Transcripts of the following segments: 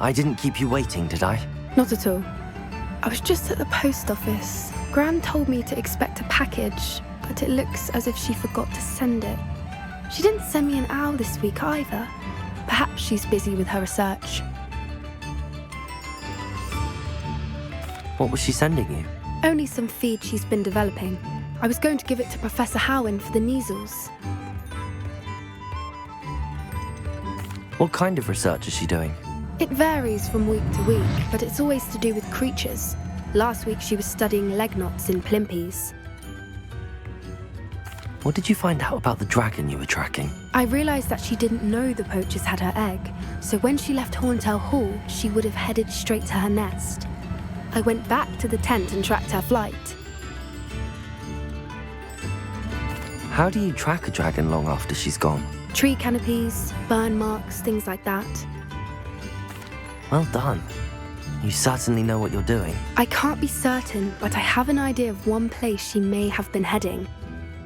I didn't keep you waiting, did I? Not at all. I was just at the post office. Gran told me to expect a package, but it looks as if she forgot to send it. She didn't send me an owl this week either. Perhaps she's busy with her research. What was she sending you? Only some feed she's been developing. I was going to give it to Professor Howin for the measles. What kind of research is she doing? It varies from week to week, but it's always to do with creatures. Last week she was studying leg knots in plimpies. What did you find out about the dragon you were tracking? I realised that she didn't know the poachers had her egg, so when she left Horntail Hall, she would have headed straight to her nest. I went back to the tent and tracked her flight. How do you track a dragon long after she's gone? Tree canopies, burn marks, things like that. Well done. You certainly know what you're doing. I can't be certain, but I have an idea of one place she may have been heading.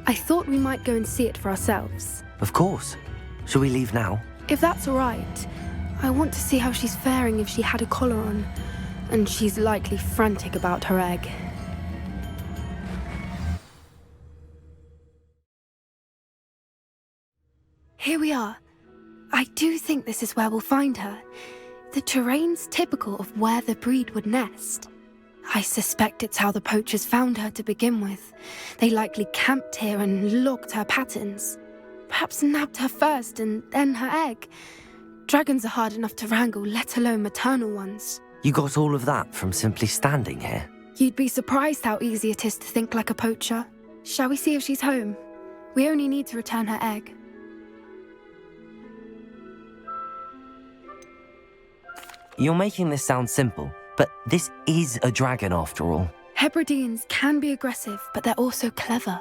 I thought we might go and see it for ourselves. Of course. Shall we leave now? If that's all right. I want to see how she's faring if she had a collar on. And she's likely frantic about her egg. Here we are. I do think this is where we'll find her. The terrain's typical of where the breed would nest. I suspect it's how the poachers found her to begin with. They likely camped here and logged her patterns. Perhaps nabbed her first and then her egg. Dragons are hard enough to wrangle, let alone maternal ones. You got all of that from simply standing here? You'd be surprised how easy it is to think like a poacher. Shall we see if she's home? We only need to return her egg. You're making this sound simple, but this is a dragon after all. Hebrideans can be aggressive, but they're also clever.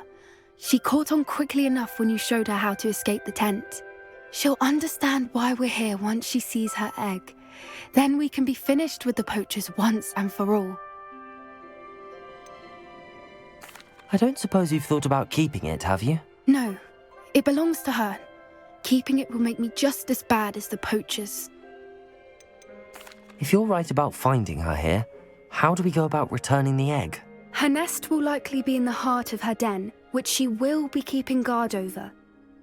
She caught on quickly enough when you showed her how to escape the tent. She'll understand why we're here once she sees her egg. Then we can be finished with the poachers once and for all. I don't suppose you've thought about keeping it, have you? No, it belongs to her. Keeping it will make me just as bad as the poachers. If you're right about finding her here, how do we go about returning the egg? Her nest will likely be in the heart of her den, which she will be keeping guard over.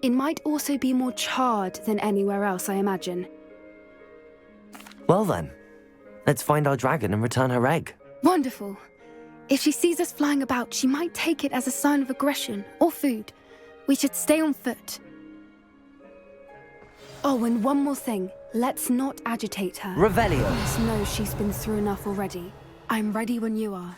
It might also be more charred than anywhere else, I imagine. Well then, let's find our dragon and return her egg. Wonderful. If she sees us flying about, she might take it as a sign of aggression or food. We should stay on foot. Oh, and one more thing. Let's not agitate her. Revelio. Just know she's been through enough already. I'm ready when you are.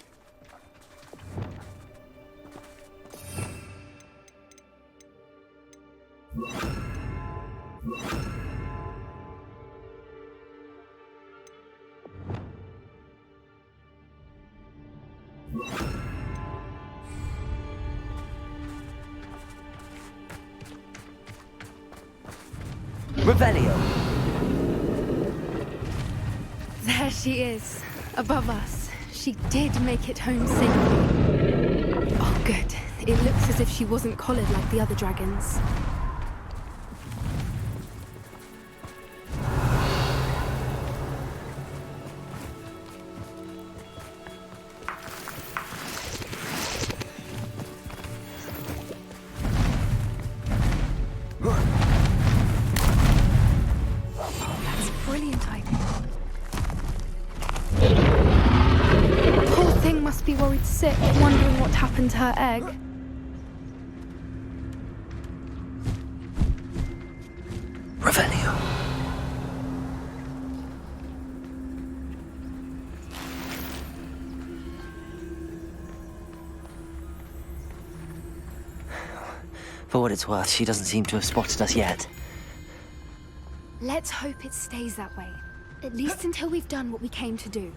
Revelio. There she is, above us. She did make it home safely. Oh, good. It looks as if she wasn't collared like the other dragons. That's brilliant idea. Poor thing must be worried sick, wondering what happened to her egg. Revelio. For what it's worth, she doesn't seem to have spotted us yet. Let's hope it stays that way. At least until we've done what we came to do.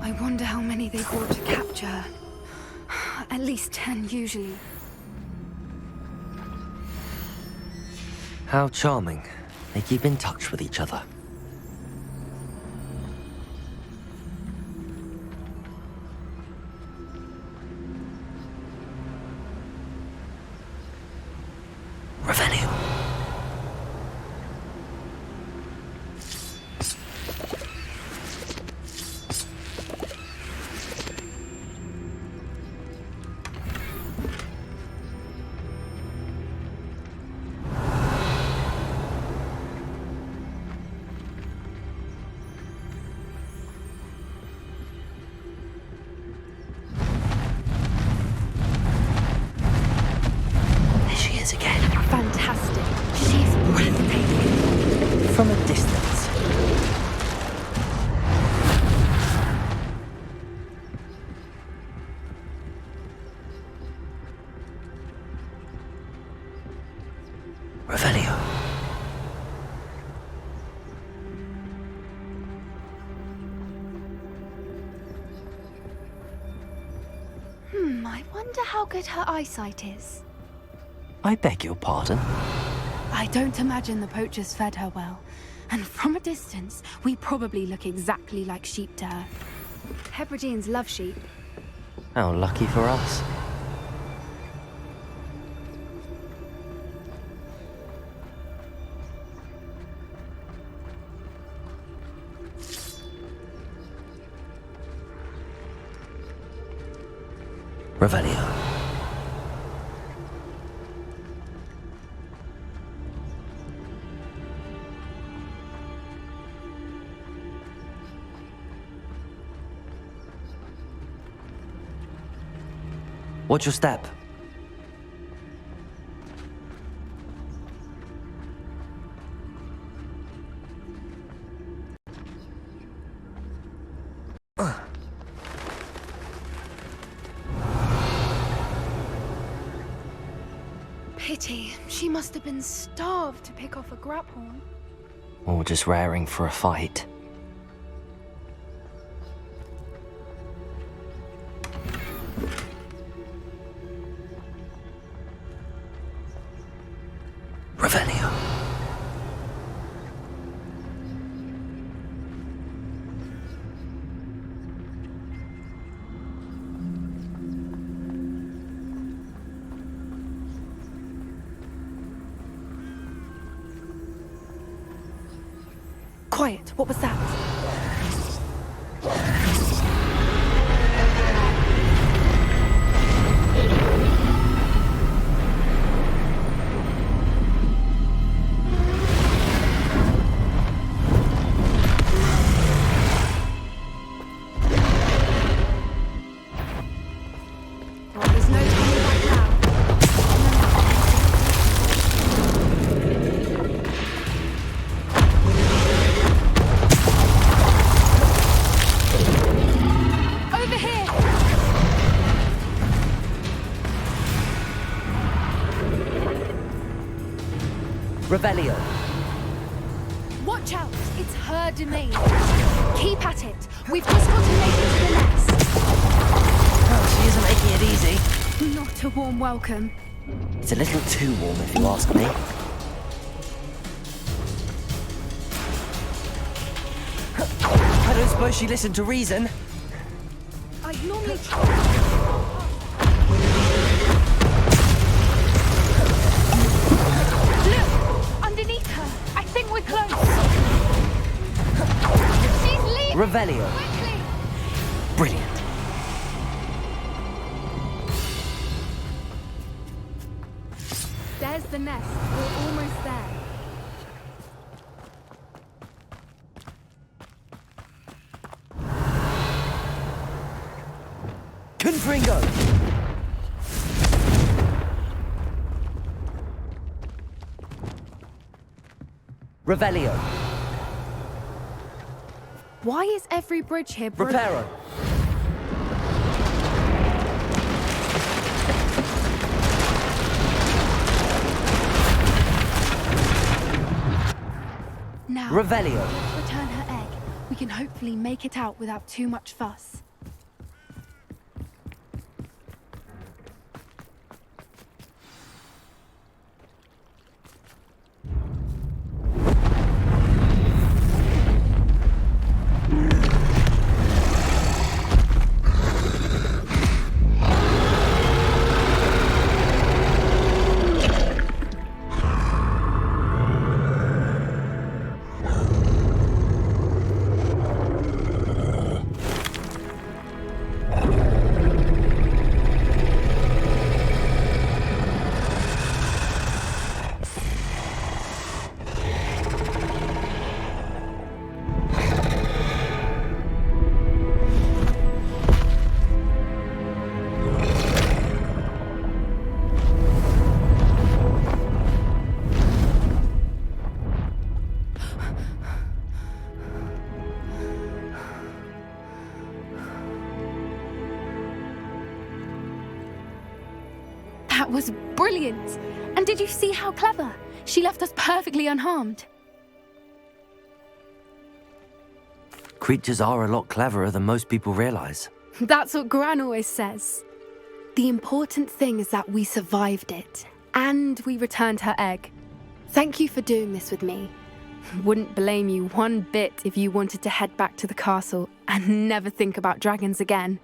I wonder how many they brought to capture her. At least 10 usually. How charming. They keep in touch with each other. Revenue. Fantastic. She's breathtaking. From a distance. Revelio. I wonder how good her eyesight is. I beg your pardon? I don't imagine the poachers fed her well. And from a distance, we probably look exactly like sheep to her. Hebrideans love sheep. How lucky for us. Revelio. Watch your step. Pity. She must have been starved to pick off a grapehorn. Or just raring for a fight. Revelio. Quiet. What was that? Revelio. Watch out! It's her domain. Keep at it. We've just got to make it to the nest. Oh, she isn't making it easy. Not a warm welcome. It's a little too warm, if you ask me. I don't suppose she listened to reason. I'd normally... Look! Underneath her! I think we're close! She's leaving! Revelio. Quickly! Brilliant. There's the nest. We're almost there. Confringo! Revelio. Why is every bridge here broken? Reparo. Now, Revelio. let's return her egg. We can hopefully make it out without too much fuss. That was brilliant! And did you see how clever? She left us perfectly unharmed. Creatures are a lot cleverer than most people realize. That's what Gran always says. The important thing is that we survived it, and we returned her egg. Thank you for doing this with me. Wouldn't blame you one bit if you wanted to head back to the castle and never think about dragons again.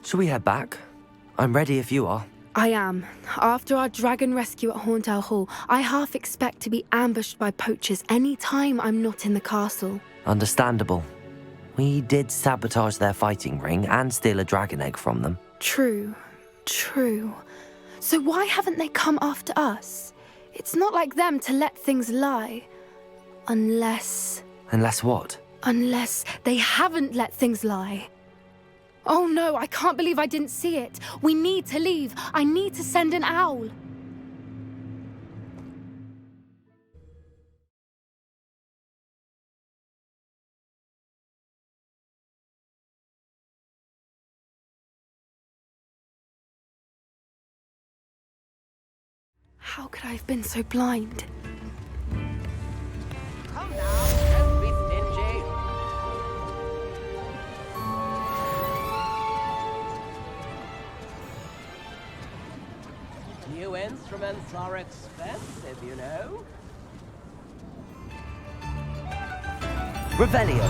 Shall we head back? I'm ready if you are. I am. After our dragon rescue at Hauntow Hall, I half expect to be ambushed by poachers any time I'm not in the castle. Understandable. We did sabotage their fighting ring and steal a dragon egg from them. True. So why haven't they come after us? It's not like them to let things lie. Unless what? Unless they haven't let things lie. Oh no, I can't believe I didn't see it. We need to leave. I need to send an owl. How could I have been so blind? Come now, don't be stingy. New instruments are expensive, you know. Revelio.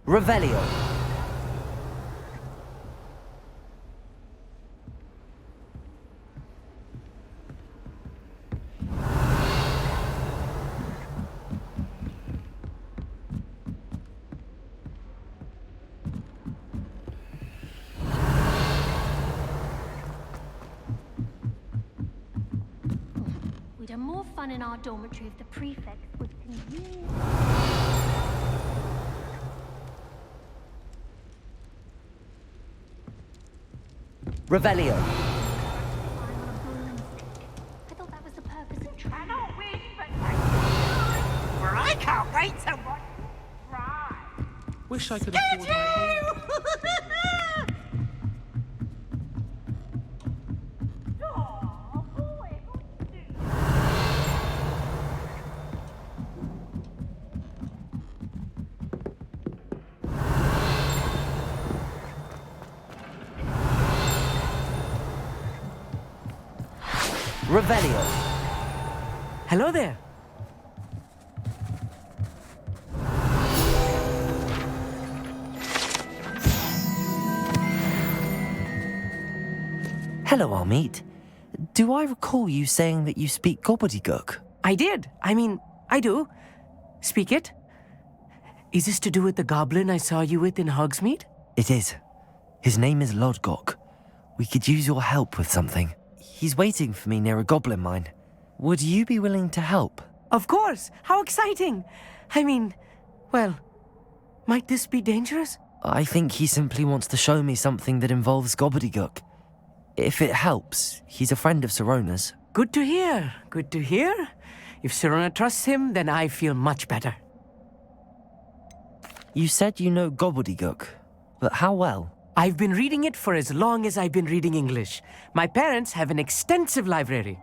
Revelio. We'd have more fun in our dormitory if the prefect would convene. Revelio. I thought that was the purpose of travel. Cannot win, but where I can't wait to watch. Right. Wish I could afford my own. Oh, boy. Revelio. Hello there. Hello, Hogsmeade. Do I recall you saying that you speak gobbledygook? I did. I do. Speak it. Is this to do with the goblin I saw you with in Hogsmeade? It is. His name is Lodgok. We could use your help with something. He's waiting for me near a goblin mine. Would you be willing to help? Of course. How exciting. Well, might this be dangerous? I think he simply wants to show me something that involves gobbledygook. If it helps, he's a friend of Sirona's. Good to hear. Good to hear. If Sirona trusts him, then I feel much better. You said you know gobbledygook, but how well? I've been reading it for as long as I've been reading English. My parents have an extensive library.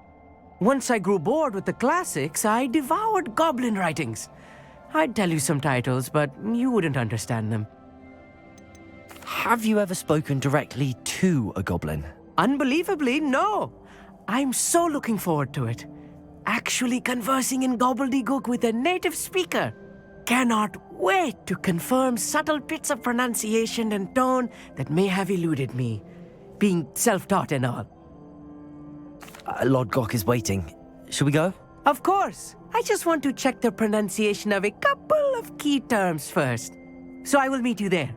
Once I grew bored with the classics, I devoured goblin writings. I'd tell you some titles, but you wouldn't understand them. Have you ever spoken directly to a goblin? Unbelievably, no. I'm so looking forward to it. Actually conversing in gobbledygook with a native speaker. Cannot wait to confirm subtle bits of pronunciation and tone that may have eluded me, being self-taught and all. Lord Gok is waiting. Shall we go? Of course. I just want to check the pronunciation of a couple of key terms first. So I will meet you there.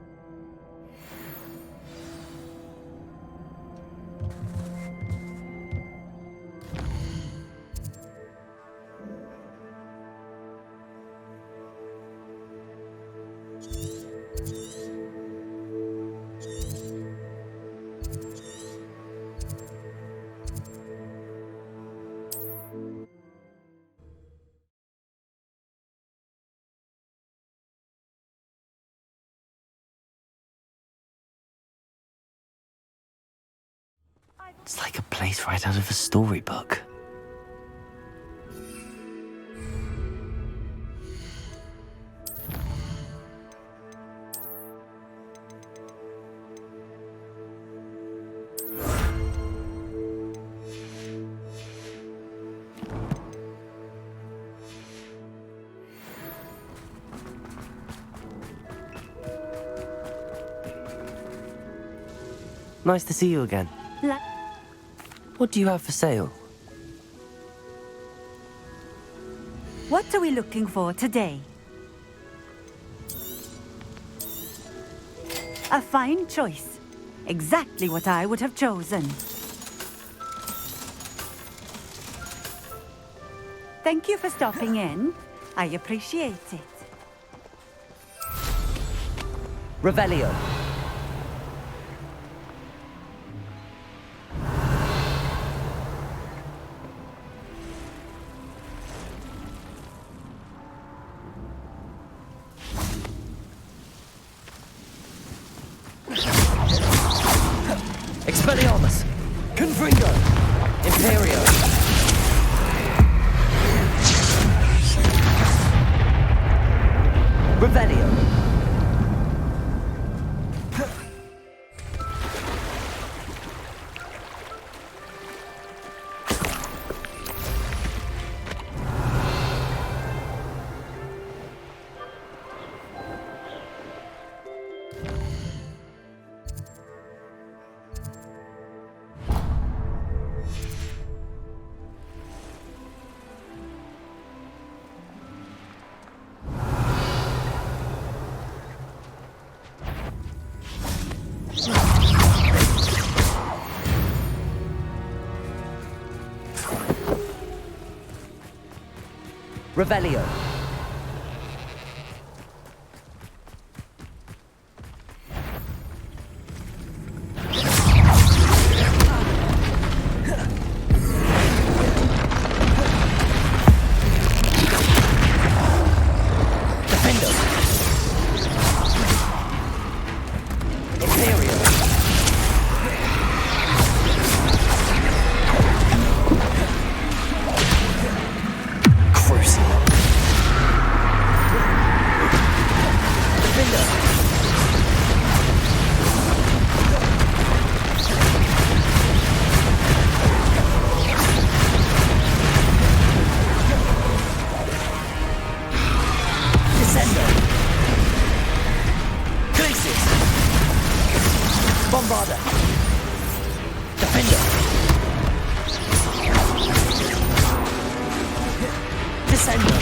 It's like a place right out of a storybook. Nice to see you again. What do you have for sale? What are we looking for today? A fine choice. Exactly what I would have chosen. Thank you for stopping in. I appreciate it. Revelio. Expelliarmus! Confringo! Imperio! Revelio! Revelio. Defendo. Imperio. Crucible. Defender. Descendo. Glacis. Bombarder. Defender. Descendo.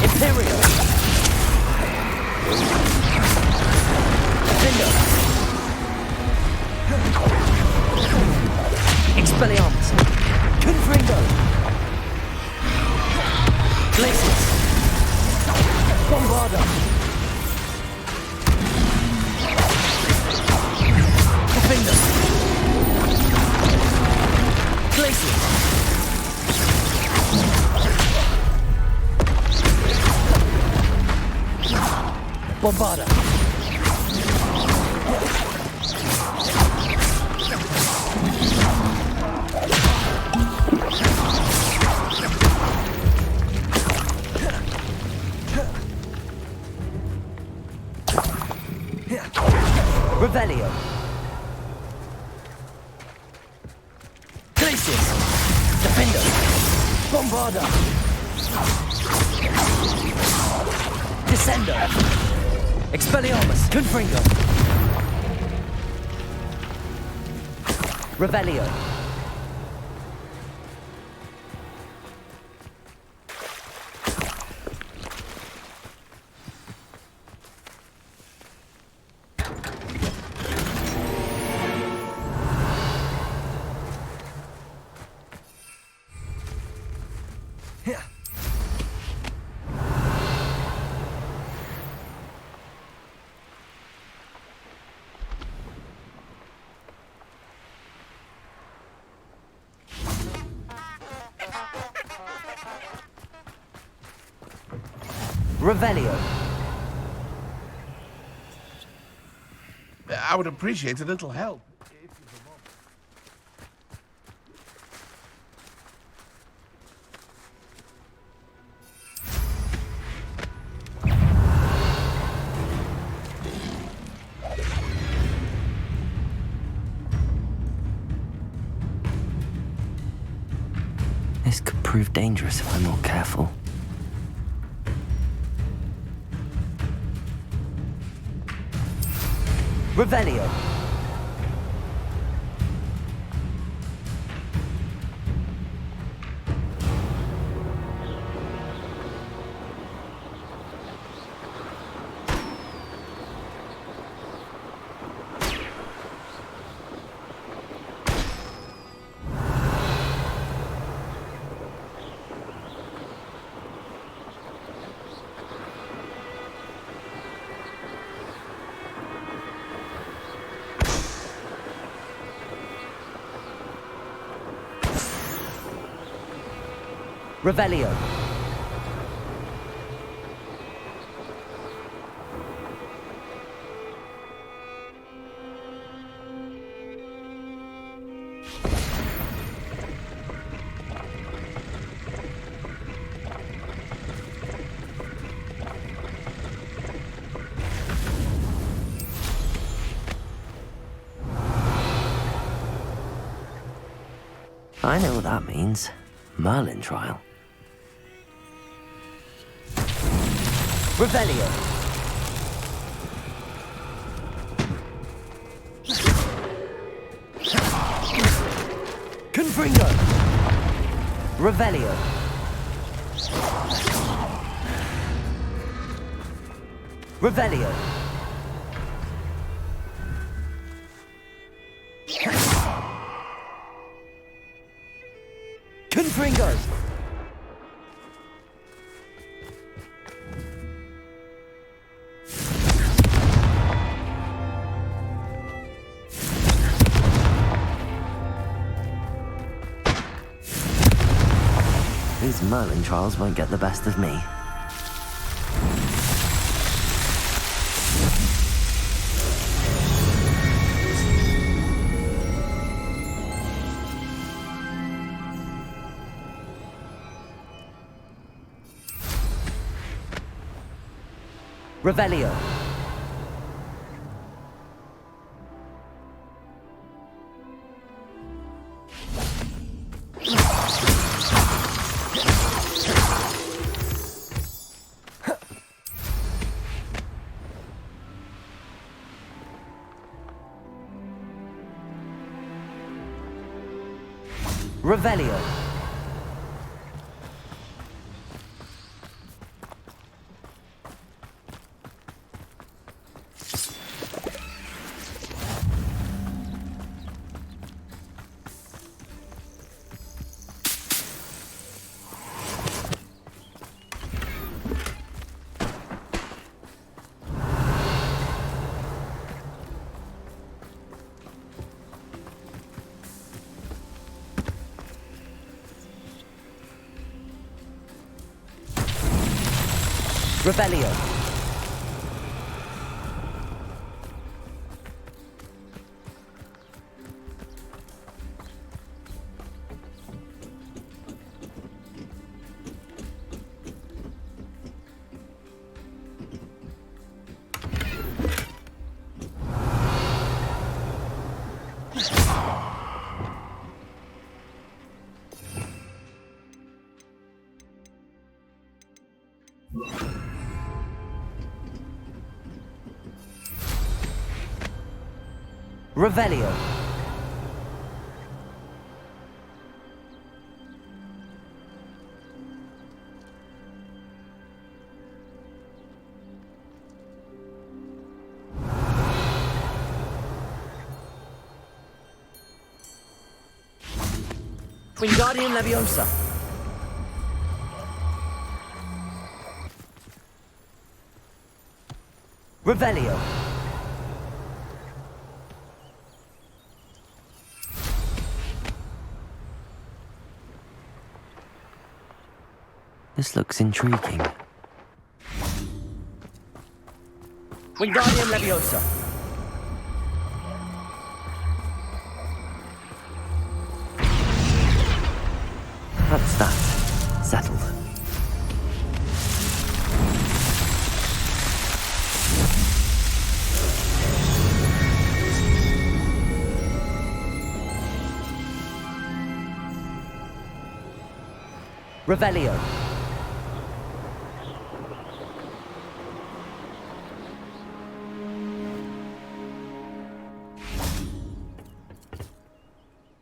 Imperio. Defender. Expelliarmus. Confringo. Glacis. Bombarder. Defender. Glacis. Bombarder. Glacius! Defender! Bombarder! Descender! Expelliarmus! Confringo! Revelio! Revelio. I would appreciate a little help. This could prove dangerous if I'm not careful. Revelio. Revelio. I know what that means. Merlin trial. Revelio. Confringo. Revelio. Revelio. Confringo. These Merlin trials won't get the best of me. Revelio. Revelio. Revelio. Revelio. Wingardium Leviosa. Revelio. This looks intriguing. Wingardium Leviosa. That's that. Settled. Revelio.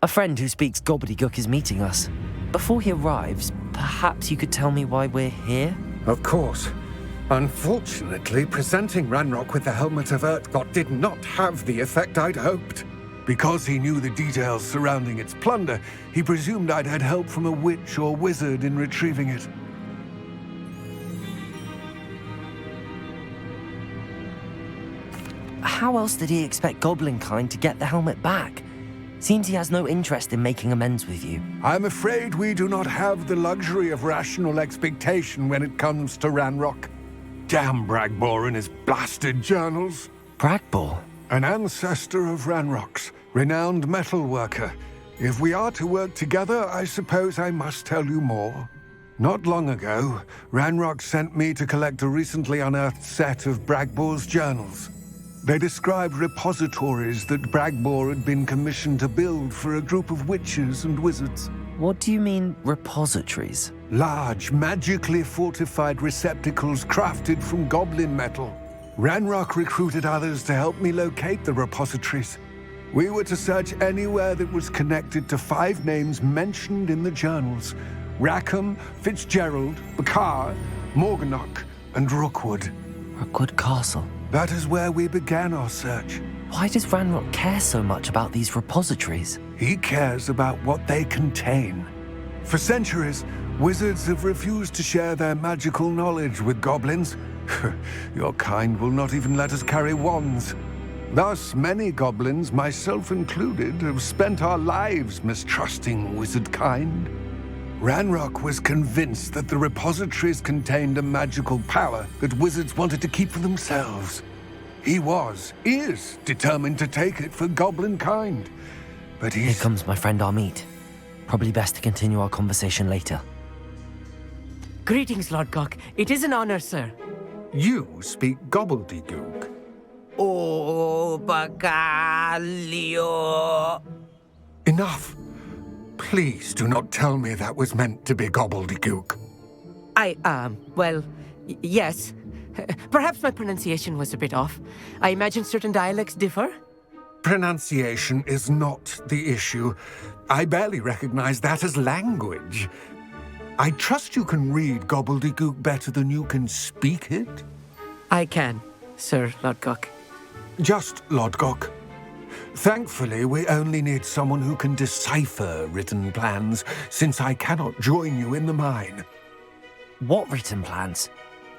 A friend who speaks gobbledygook is meeting us. Before he arrives, perhaps you could tell me why we're here? Of course. Unfortunately, presenting Ranrock with the Helmet of Urtkot did not have the effect I'd hoped. Because he knew the details surrounding its plunder, he presumed I'd had help from a witch or wizard in retrieving it. How else did he expect Goblinkind to get the helmet back? Seems he has no interest in making amends with you. I'm afraid we do not have the luxury of rational expectation when it comes to Ranrock. Damn Bragbor and his blasted journals. Bragbor? An ancestor of Ranrock's, renowned metal worker. If we are to work together, I suppose I must tell you more. Not long ago, Ranrock sent me to collect a recently unearthed set of Bragbor's journals. They described repositories that Bragbor had been commissioned to build for a group of witches and wizards. What do you mean, repositories? Large, magically fortified receptacles crafted from goblin metal. Ranrock recruited others to help me locate the repositories. We were to search anywhere that was connected to 5 names mentioned in the journals: Rackham, Fitzgerald, Bakar, Morganach, and Rookwood. Rookwood Castle. That is where we began our search. Why does Ranrock care so much about these repositories? He cares about what they contain. For centuries, wizards have refused to share their magical knowledge with goblins. Your kind will not even let us carry wands. Thus, many goblins, myself included, have spent our lives mistrusting wizard kind. Ranrock was convinced that the repositories contained a magical power that wizards wanted to keep for themselves. He is determined to take it for goblin kind. But Here comes my friend Amit. Probably best to continue our conversation later. Greetings, Lord Gok. It is an honor, sir. You speak gobbledygook. Oh, Bagalio. Enough. Please do not tell me that was meant to be gobbledygook. Yes. Perhaps my pronunciation was a bit off. I imagine certain dialects differ. Pronunciation is not the issue. I barely recognize that as language. I trust you can read gobbledygook better than you can speak it? I can, Sir Lodgok. Just Lodgok. Thankfully, we only need someone who can decipher written plans, since I cannot join you in the mine. What written plans?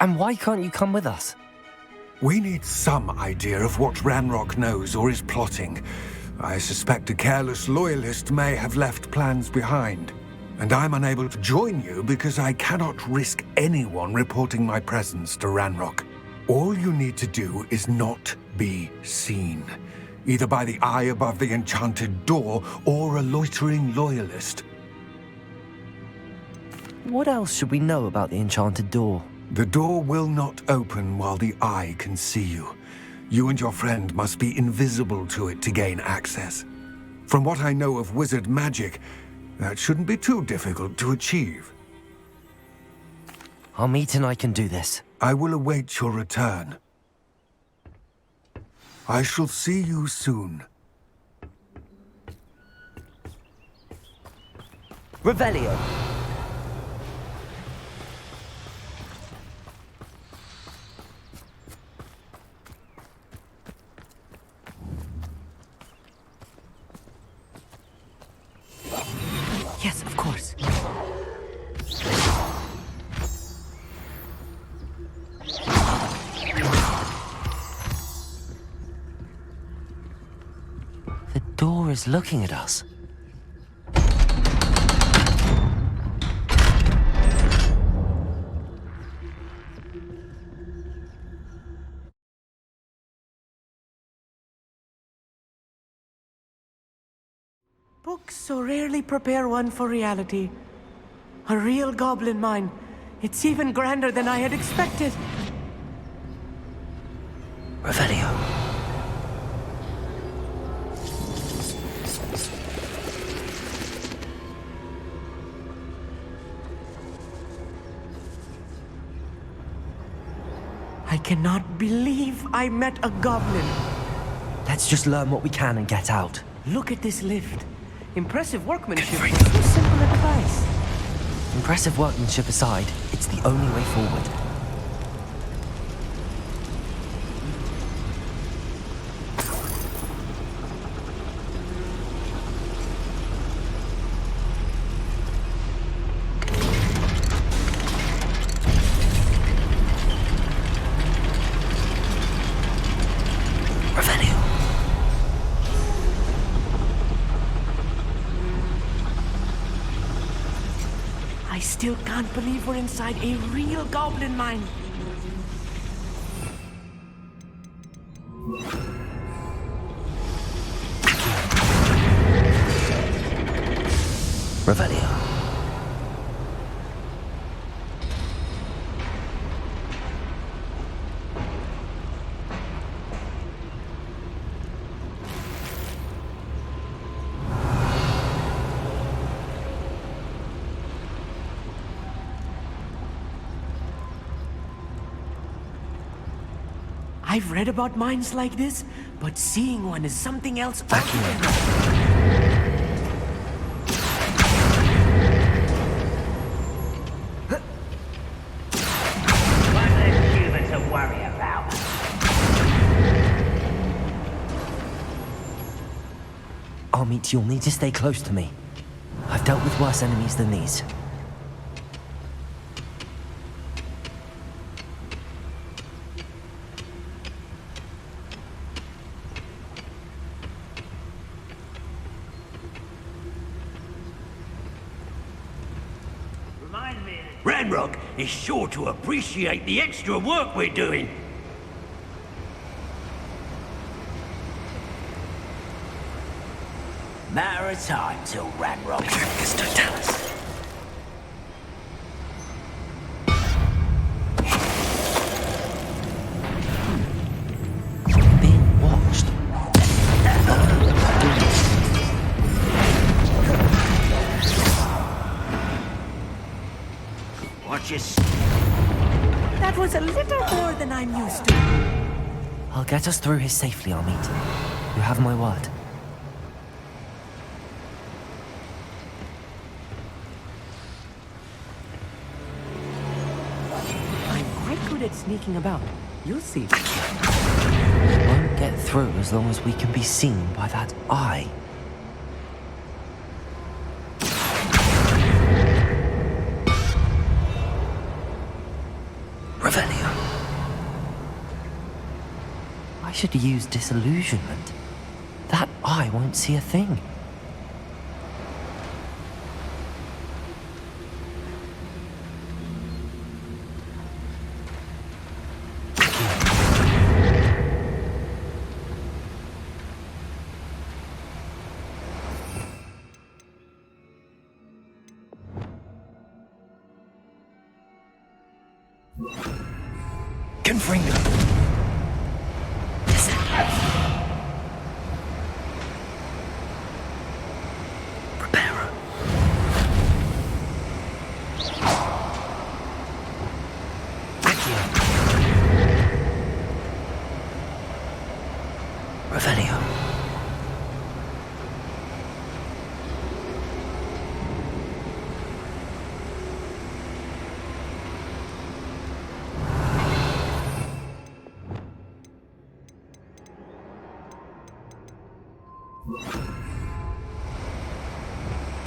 And why can't you come with us? We need some idea of what Ranrock knows or is plotting. I suspect a careless loyalist may have left plans behind. And I'm unable to join you because I cannot risk anyone reporting my presence to Ranrock. All you need to do is not be seen, either by the eye above the enchanted door or a loitering loyalist. What else should we know about the enchanted door? The door will not open while the eye can see you. You and your friend must be invisible to it to gain access. From what I know of wizard magic, that shouldn't be too difficult to achieve. Amit and I can do this. I will await your return. I shall see you soon. Revelio. Yes, of course. The door is looking at us. Books so rarely prepare one for reality. A real goblin mine. It's even grander than I had expected. Revelio. I cannot believe I met a goblin. Let's just learn what we can and get out. Look at this lift. Impressive workmanship Good for so simple a device. Impressive workmanship aside, it's the only way forward. Revelio. I still can't believe we're inside a real goblin mine. Revelio. I've read about mines like this, but seeing one is something else Vacuum. altogether. One less human to worry about. Amit, you'll need to stay close to me. I've dealt with worse enemies than these. Remind me. Ranrock is sure to appreciate the extra work we're doing. Matter of time till Ranrock. This Totalis. Being watched. Watch your That was a little more than I'm used to. I'll get us through here safely, Amit. You have my word. I'm quite good at sneaking about. You'll see. We won't get through as long as we can be seen by that eye. Revelio. I should use disillusionment. That eye won't see a thing. Confringo. Preparo. Accio. Revelio.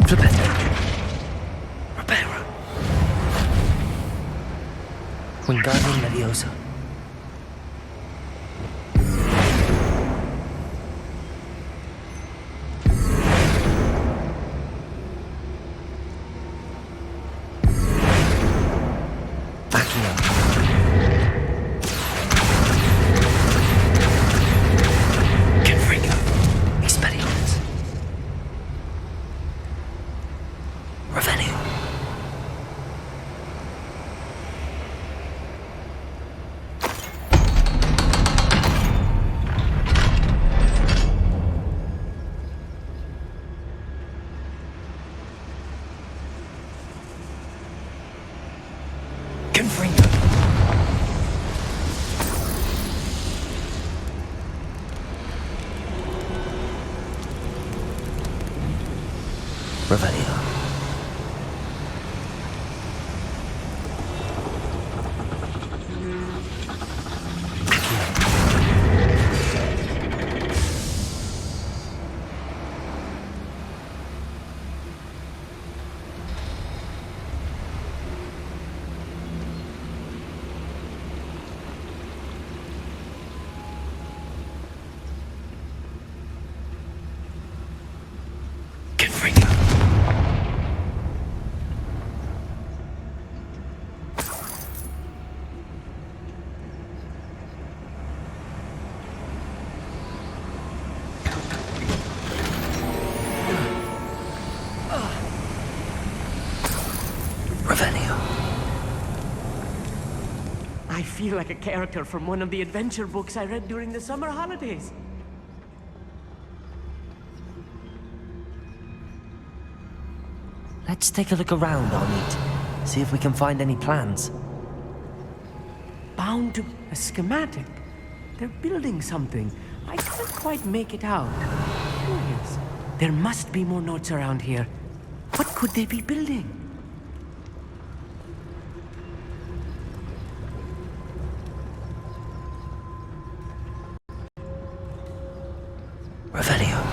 Flipendo. Reparo. Wingardium Leviosa. Backing up. Confringo. Expelliarmus. Revenue. Confringo. Revelio. Confringo. Revelio. I feel like a character from one of the adventure books I read during the summer holidays. Let's take a look around, Arneet. See if we can find any plans. Bound to a schematic. They're building something. I can't quite make it out. Curious. There must be more notes around here. What could they be building? Revelio.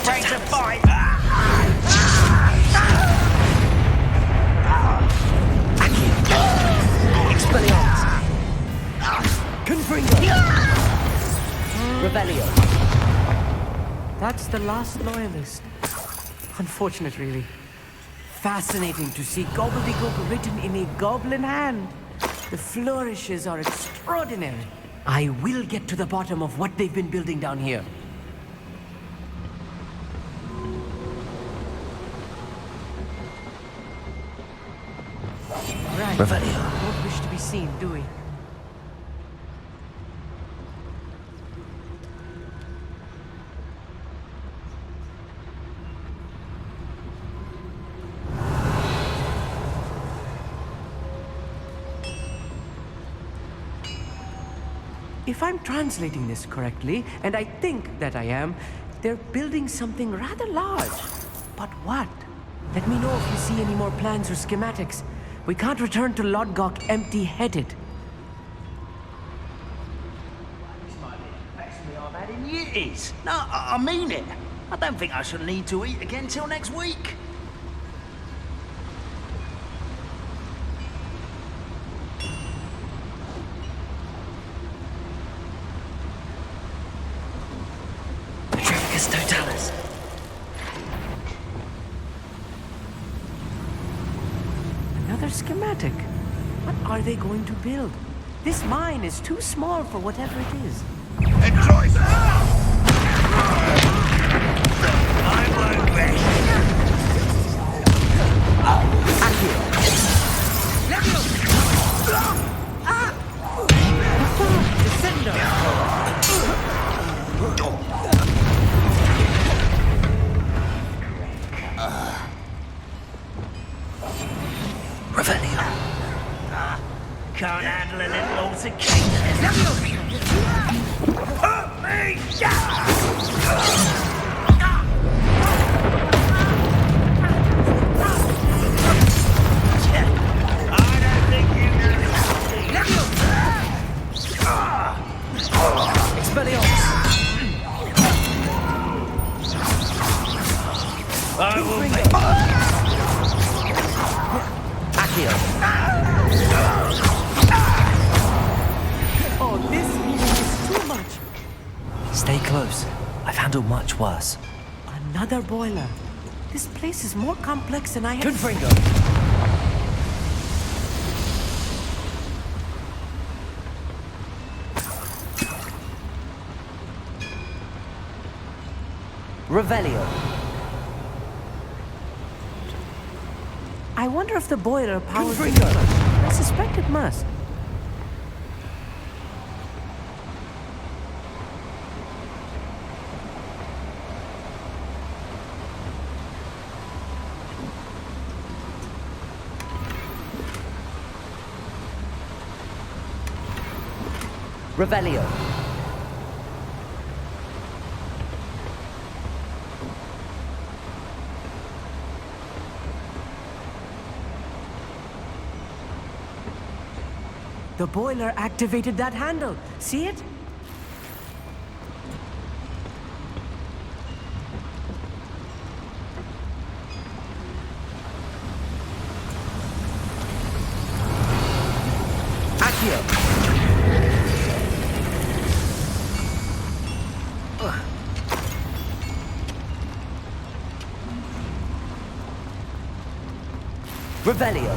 Ready to fight! Expelliarmus. Confringo. Revelio. That's the last loyalist. Unfortunate, really. Fascinating to see gobbledygook written in a goblin hand. The flourishes are extraordinary. I will get to the bottom of what they've been building down here. Right. Revelio. Don't wish to be seen, do we? If I'm translating this correctly, and I think that I am, they're building something rather large. But what? Let me know if you see any more plans or schematics. We can't return to Lodgok empty-headed. This might be the best meal I've had in years. No, I mean it. I don't think I shall need to eat again till next week. Petrificus totalis. Another schematic. What are they going to build? This mine is too small for whatever it is. Enjoy that! I won't rest. I will make... Accio. Oh, this healing is too much. Stay close. I've handled much worse. Another boiler. This place is more complex than I had... Confringo. Revelio. I wonder if the boiler powers the Confringo. Lumos. I suspect it must. Revelio. The boiler activated that handle. See it? Accio. Revelio.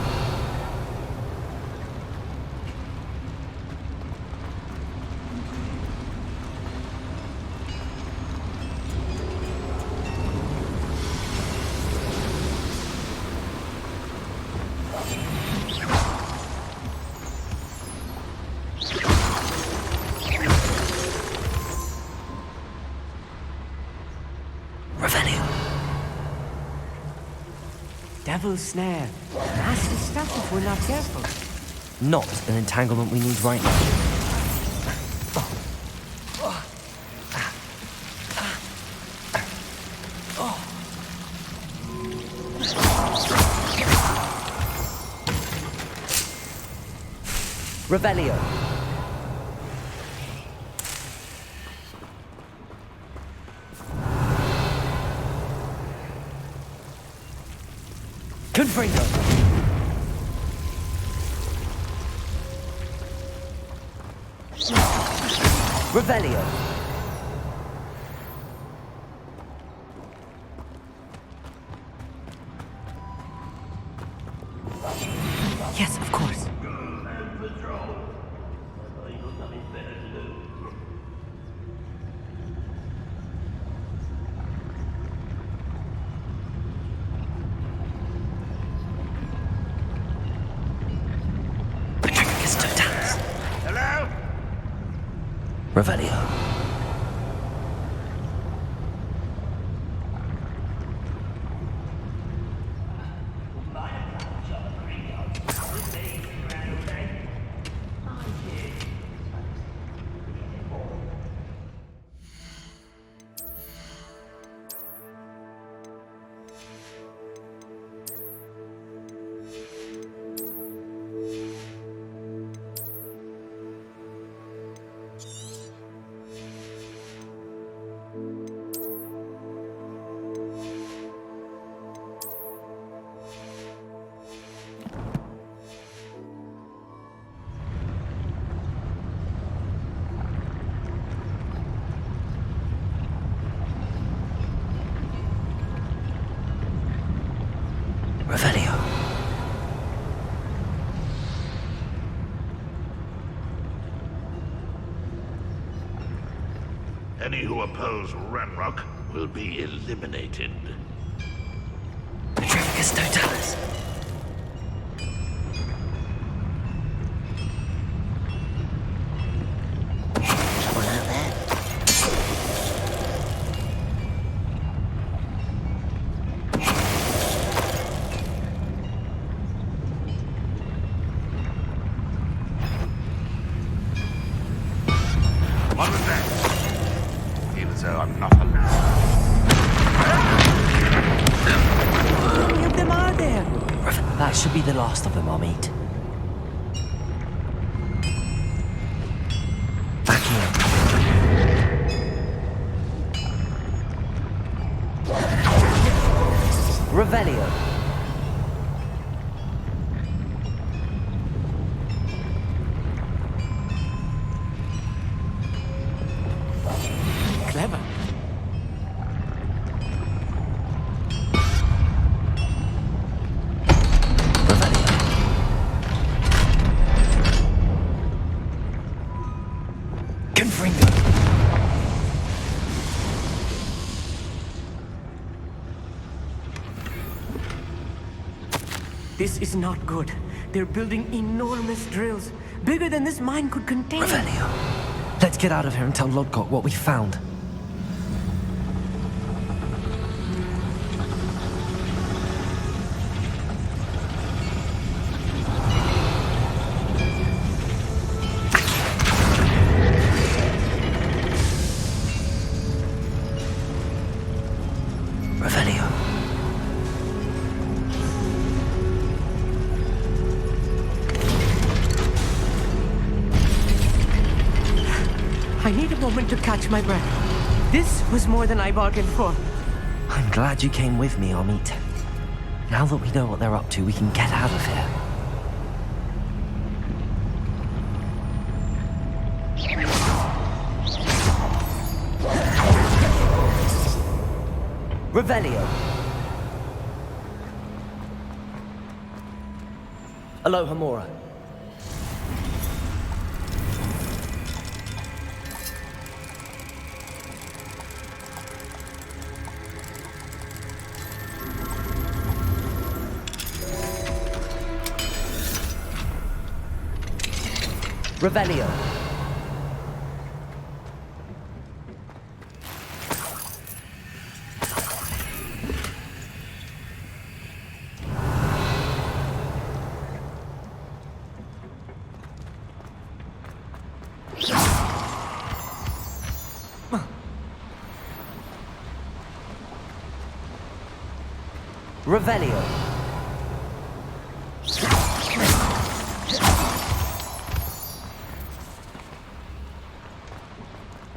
Revelio. Devil's snare. Nasty stuff if we're not careful. Not an entanglement we need right now. Revelio. Confringo. Revelio. Yes, of course. Protagonist totalis. Hello? Revelio. Revelio. Any who oppose Ranrock will be eliminated. Petrificus totalis. Someone out there? What was that? Feel as though I'm not alone. How many of them are there? That should be the last of them I'll meet. Back here. Revelio. Clever. This is not good. They're building enormous drills, bigger than this mine could contain. Revelio. Let's get out of here and tell Lodgok what we found. I need a moment to catch my breath. This was more than I bargained for. I'm glad you came with me, Hogsmeade. Now that we know what they're up to, we can get out of here. Revelio. Aloha Mora. Revelio. Revelio.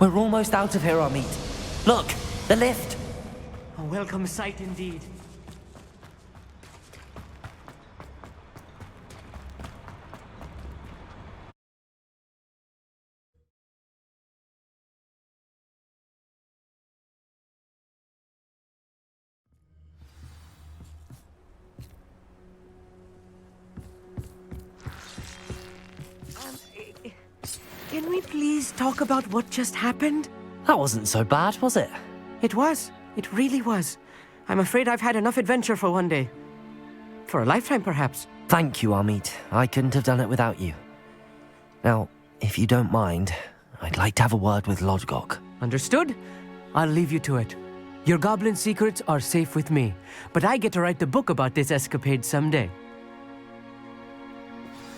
We're almost out of here, Hogsmeade. Look, the lift. A welcome sight indeed. Can we please talk about what just happened? That wasn't so bad, was it? It was. It really was. I'm afraid I've had enough adventure for one day. For a lifetime, perhaps. Thank you, Hogsmeade. I couldn't have done it without you. Now, if you don't mind, I'd like to have a word with Lodgok. Understood? I'll leave you to it. Your goblin secrets are safe with me, but I get to write the book about this escapade someday.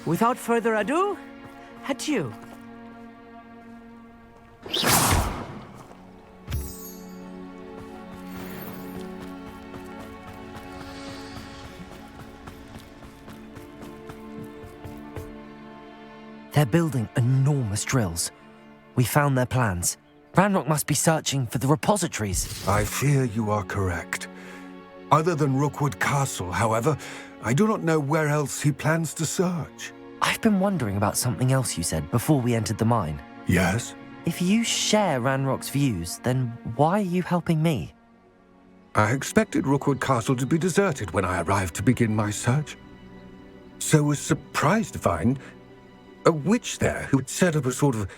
Without further ado, adieu. They're building enormous drills. We found their plans. Ranrock must be searching for the repositories. I fear you are correct. Other than Rookwood Castle, however, I do not know where else he plans to search. I've been wondering about something else you said before we entered the mine. Yes? If you share Ranrock's views, then why are you helping me? I expected Rookwood Castle to be deserted when I arrived to begin my search. So was surprised to find a witch there who had set up a sort of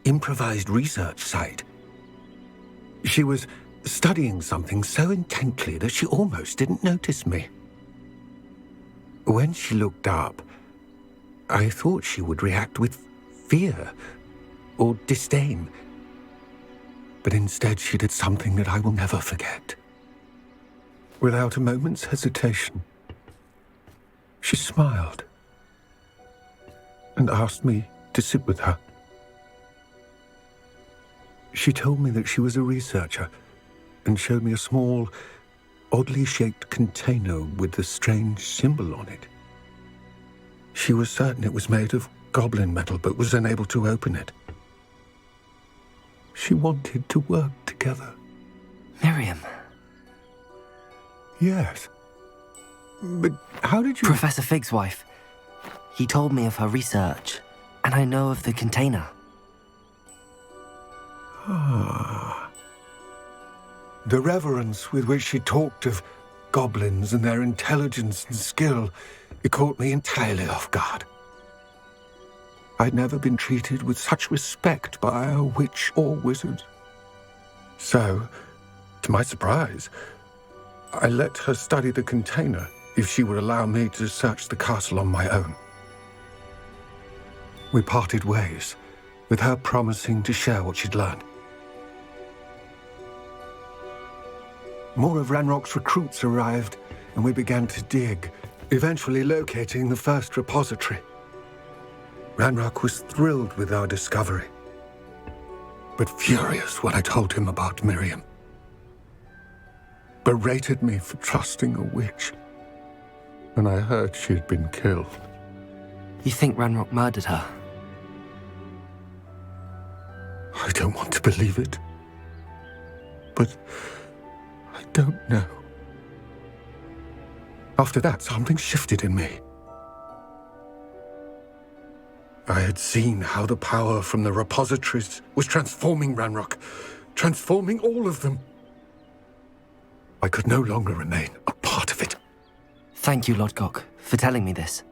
improvised research site. She was studying something so intently that she almost didn't notice me. When she looked up, I thought she would react with fear or disdain. But instead she did something that I will never forget. Without a moment's hesitation, she smiled and asked me to sit with her. She told me that she was a researcher and showed me a small, oddly shaped container with a strange symbol on it. She was certain it was made of goblin metal, but was unable to open it. She wanted to work together. Miriam. Yes. But how did you... Professor Fig's wife. He told me of her research, and I know of the container. Ah. The reverence with which she talked of goblins and their intelligence and skill, it caught me entirely off guard. I'd never been treated with such respect by a witch or wizard. So, to my surprise, I let her study the container if she would allow me to search the castle on my own. We parted ways, with her promising to share what she'd learned. More of Ranrock's recruits arrived, and we began to dig, eventually locating the first repository. Ranrock was thrilled with our discovery, but furious when I told him about Miriam. Berated me for trusting a witch, and I heard she had been killed. You think Ranrock murdered her? I don't want to believe it, but I don't know. After that, something shifted in me. I had seen how the power from the repositories was transforming Ranrock, transforming all of them. I could no longer remain a part of it. Thank you, Lodgok, for telling me this.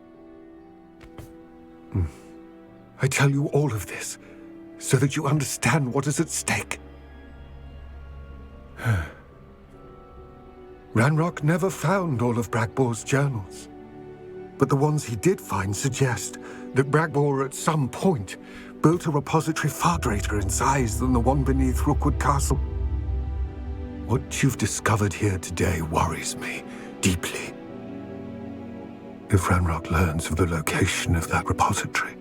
I tell you all of this so that you understand what is at stake. Ranrock never found all of Bragbor's journals, but the ones he did find suggest that Bragbor at some point built a repository far greater in size than the one beneath Rookwood Castle. What you've discovered here today worries me deeply. If Ranrock learns of the location of that repository,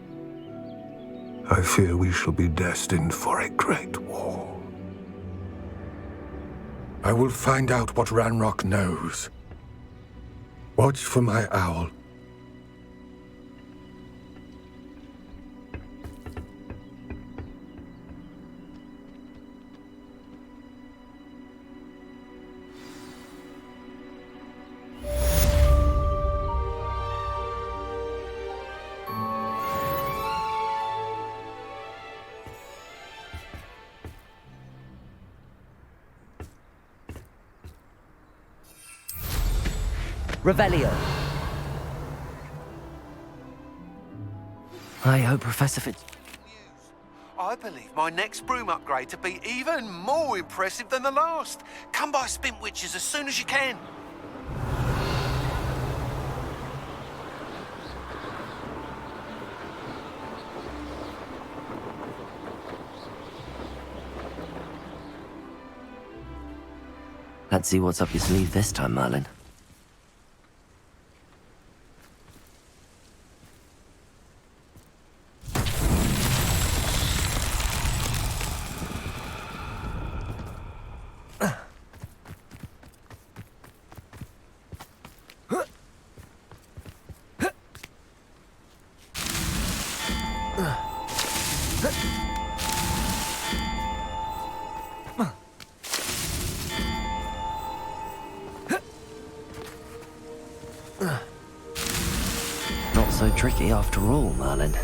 I fear we shall be destined for a great war. I will find out what Ranrock knows. Watch for my owl. Revelio. I hope Professor Fitz... I believe my next broom upgrade to be even more impressive than the last. Come by Spint Witches as soon as you can. Let's see what's up your sleeve this time, Merlin. Not so tricky after all, Merlin.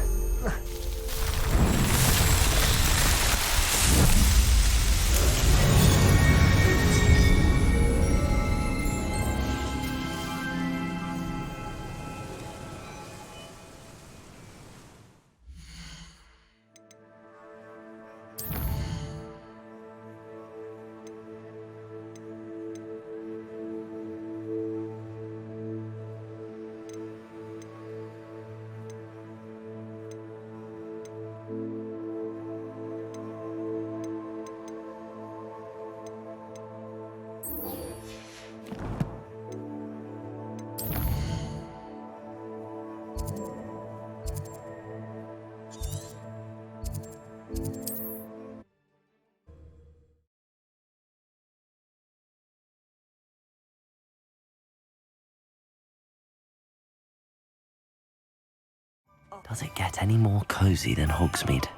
Does it get any more cozy than Hogsmeade?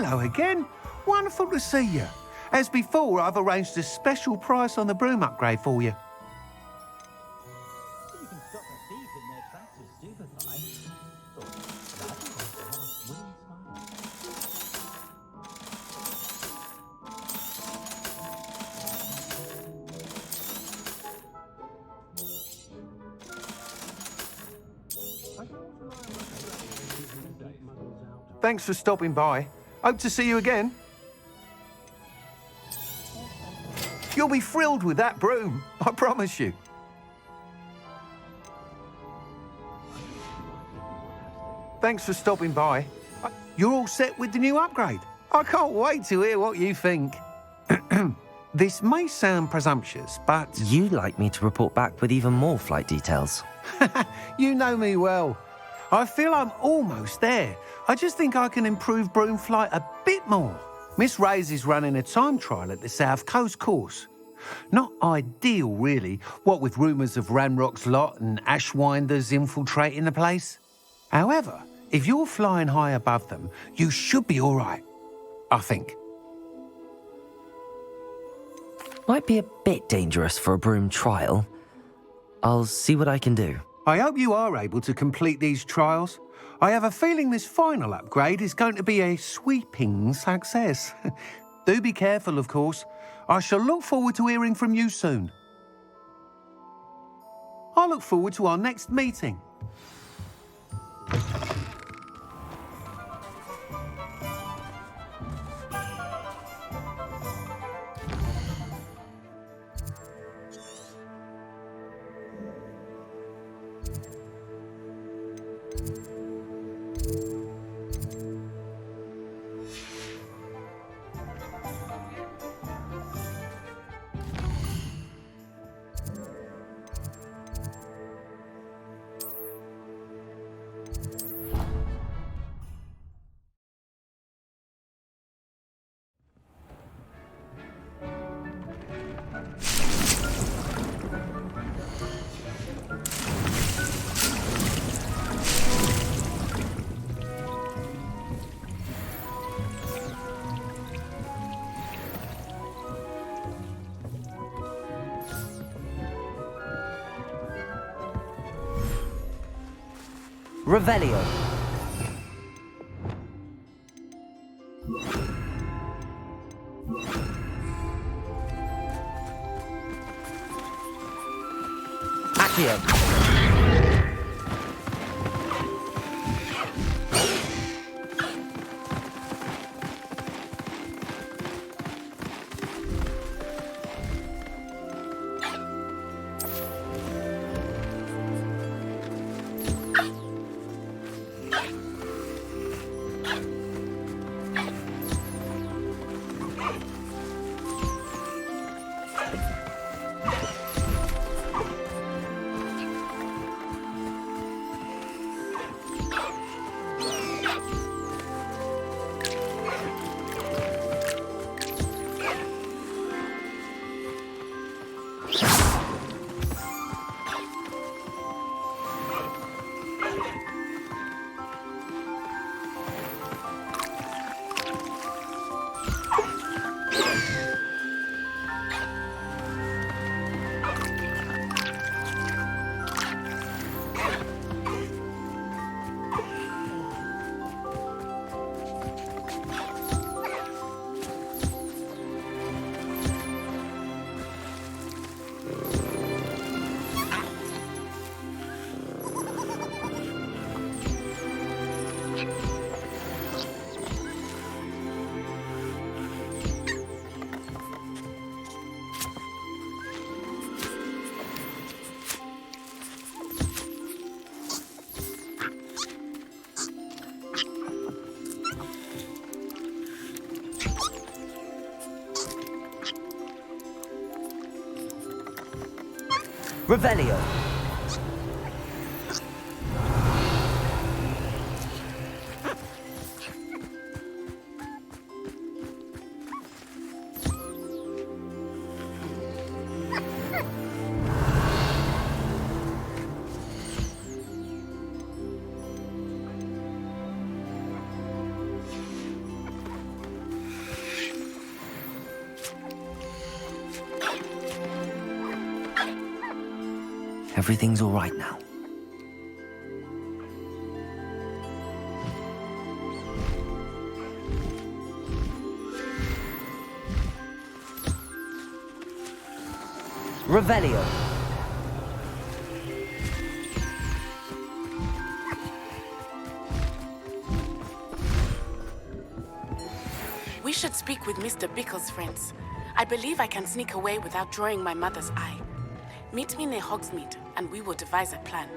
Hello again. Wonderful to see you. As before, I've arranged a special price on the broom upgrade for you. Thanks for stopping by. Hope to see you again. You'll be thrilled with that broom, I promise you. Thanks for stopping by. You're all set with the new upgrade. I can't wait to hear what you think. This may sound presumptuous, but... You'd like me to report back with even more flight details. You know me well. I feel I'm almost there. I just think I can improve broom flight a bit more. Miss Ray's is running a time trial at the South Coast course. Not ideal, really, what with rumours of Ranrock's lot and Ashwinders infiltrating the place. However, if you're flying high above them, you should be all right, I think. Might be a bit dangerous for a broom trial. I'll see what I can do. I hope you are able to complete these trials. I have a feeling this final upgrade is going to be a sweeping success. Do be careful, of course. I shall look forward to hearing from you soon. I look forward to our next meeting. Revelio. Accio. Revelio. Everything's all right now. Revelio. We should speak with Mr. Bickle's friends. I believe I can sneak away without drawing my mother's eye. Meet me near Hogsmeade, and we will devise a plan.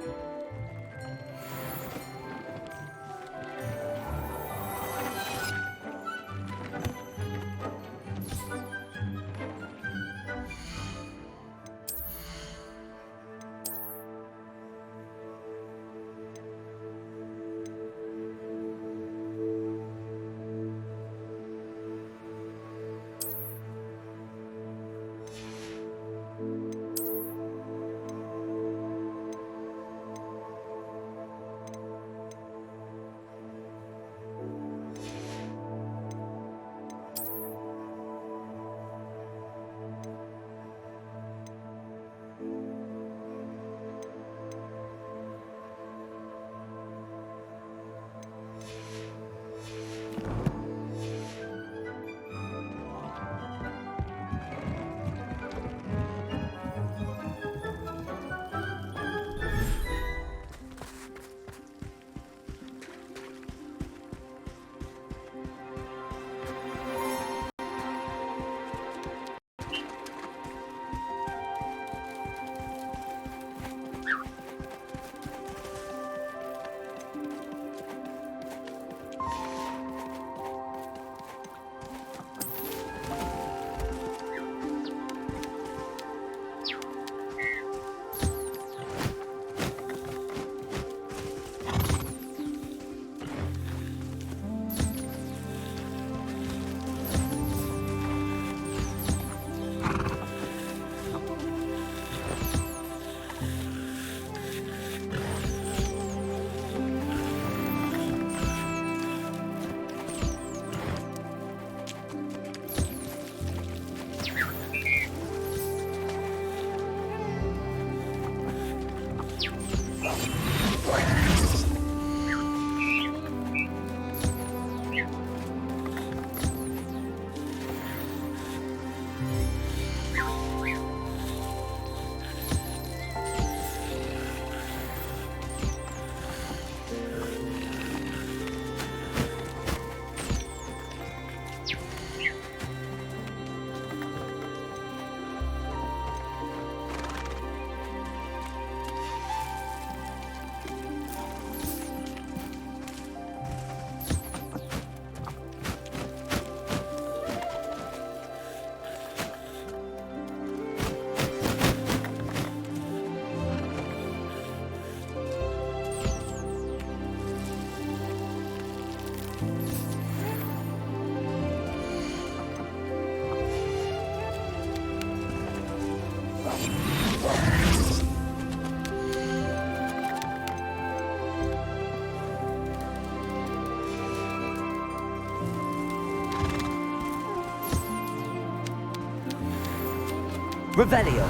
Revelio.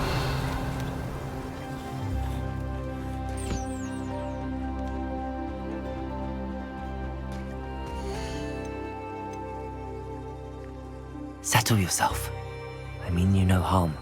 Settle yourself. I mean you no harm.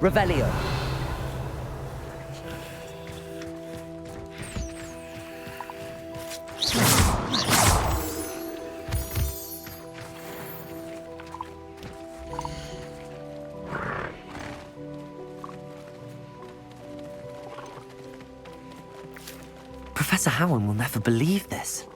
Revelio. Professor Howard will never believe this.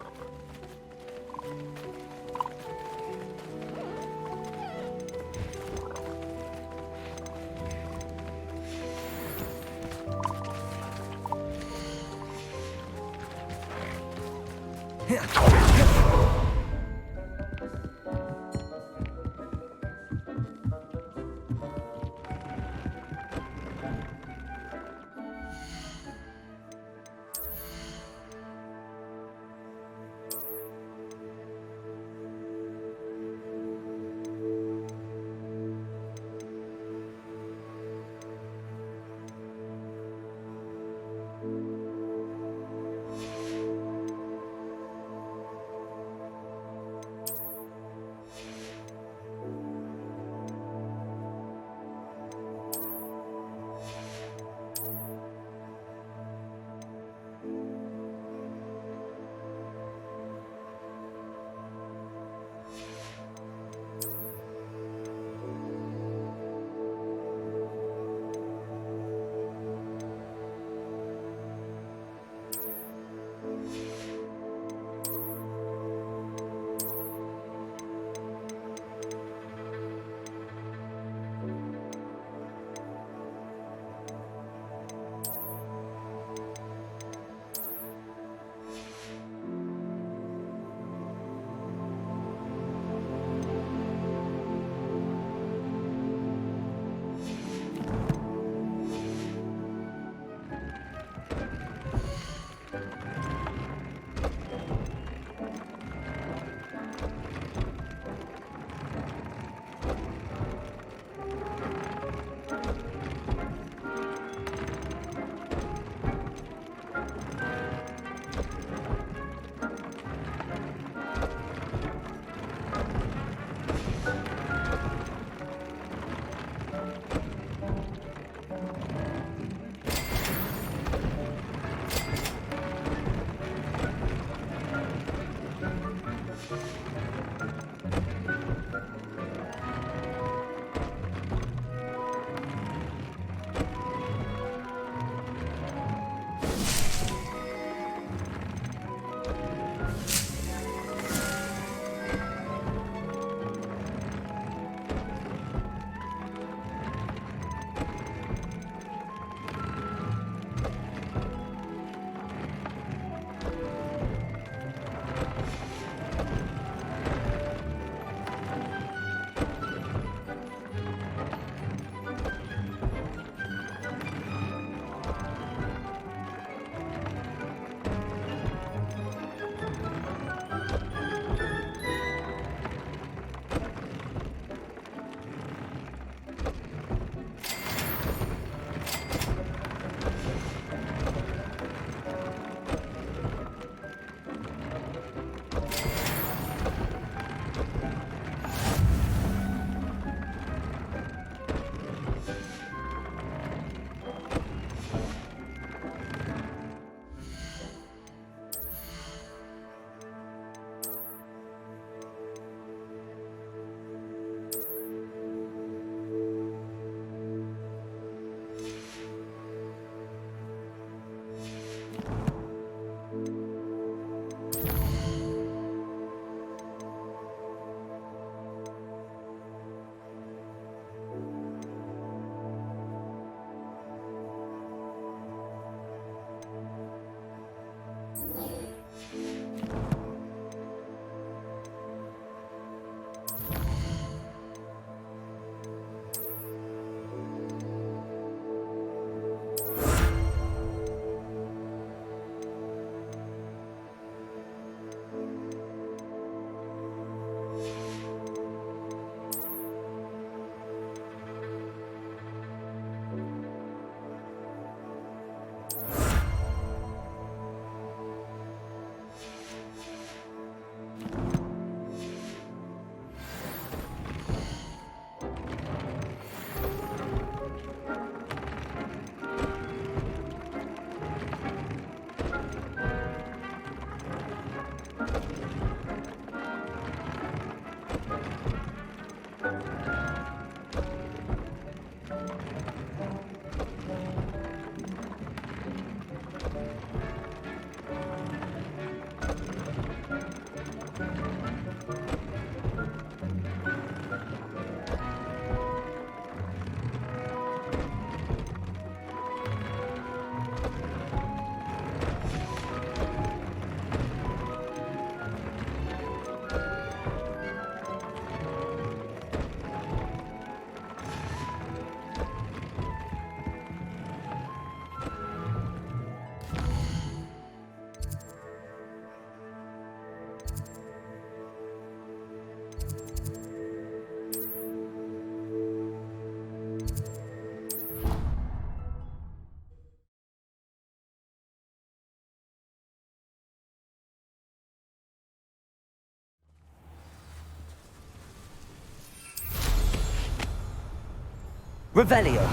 Revelio.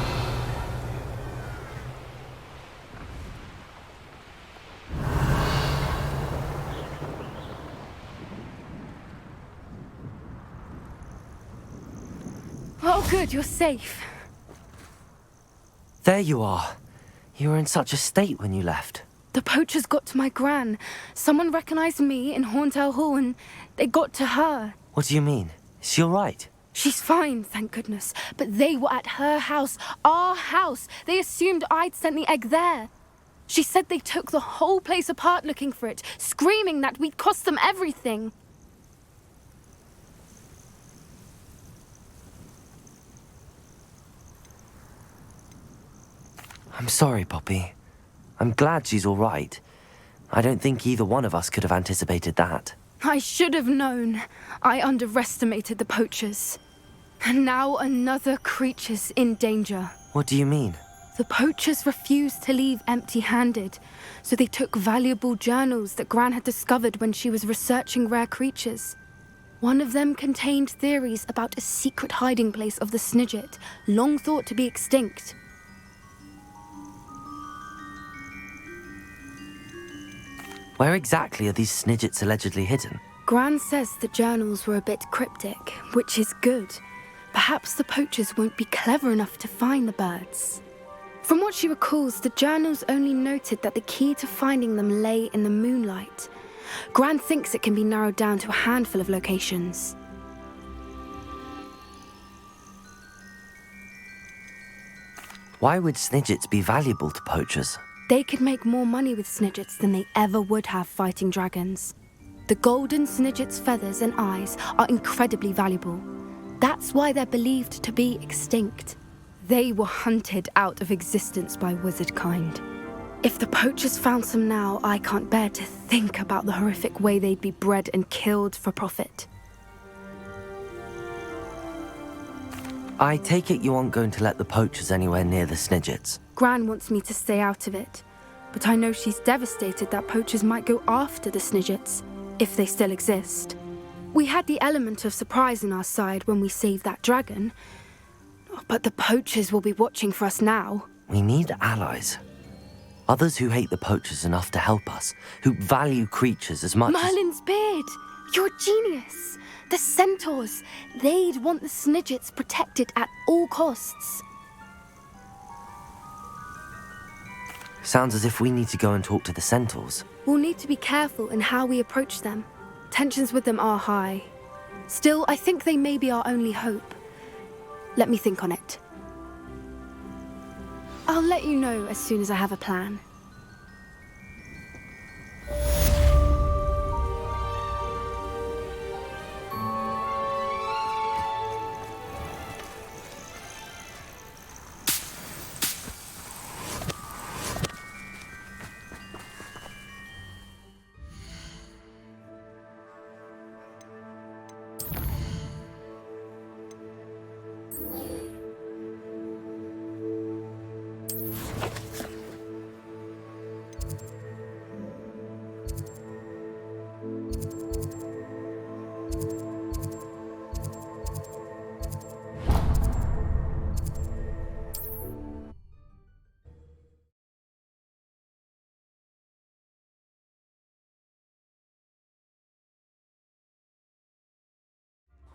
Oh, good, you're safe. There you are. You were in such a state when you left. The poachers got to my gran. Someone recognized me in Horntail Hall and they got to her. What do you mean? Is she all right? She's fine, thank goodness. But they were at her house, our house. They assumed I'd sent the egg there. She said they took the whole place apart looking for it, screaming that we'd cost them everything. I'm sorry, Poppy. I'm glad she's all right. I don't think either one of us could have anticipated that. I should have known. I underestimated the poachers. And now another creature's in danger. What do you mean? The poachers refused to leave empty-handed, so they took valuable journals that Gran had discovered when she was researching rare creatures. One of them contained theories about a secret hiding place of the Snidget, long thought to be extinct. Where exactly are these Snidgets allegedly hidden? Gran says the journals were a bit cryptic, which is good. Perhaps the poachers won't be clever enough to find the birds. From what she recalls, the journals only noted that the key to finding them lay in the moonlight. Gran thinks it can be narrowed down to a handful of locations. Why would Snidgets be valuable to poachers? They could make more money with Snidgets than they ever would have fighting dragons. The golden Snidget's feathers and eyes are incredibly valuable. That's why they're believed to be extinct. They were hunted out of existence by wizard kind. If the poachers found some now, I can't bear to think about the horrific way they'd be bred and killed for profit. I take it you aren't going to let the poachers anywhere near the Snidgets. Gran wants me to stay out of it, but I know she's devastated that poachers might go after the Snidgets, if they still exist. We had the element of surprise on our side when we saved that dragon, but the poachers will be watching for us now. We need allies. Others who hate the poachers enough to help us, who value creatures as much Merlin's beard! You're a genius! The centaurs! They'd want the Snidgets protected at all costs. Sounds as if we need to go and talk to the centaurs. We'll need to be careful in how we approach them. Tensions with them are high. Still, I think they may be our only hope. Let me think on it. I'll let you know as soon as I have a plan.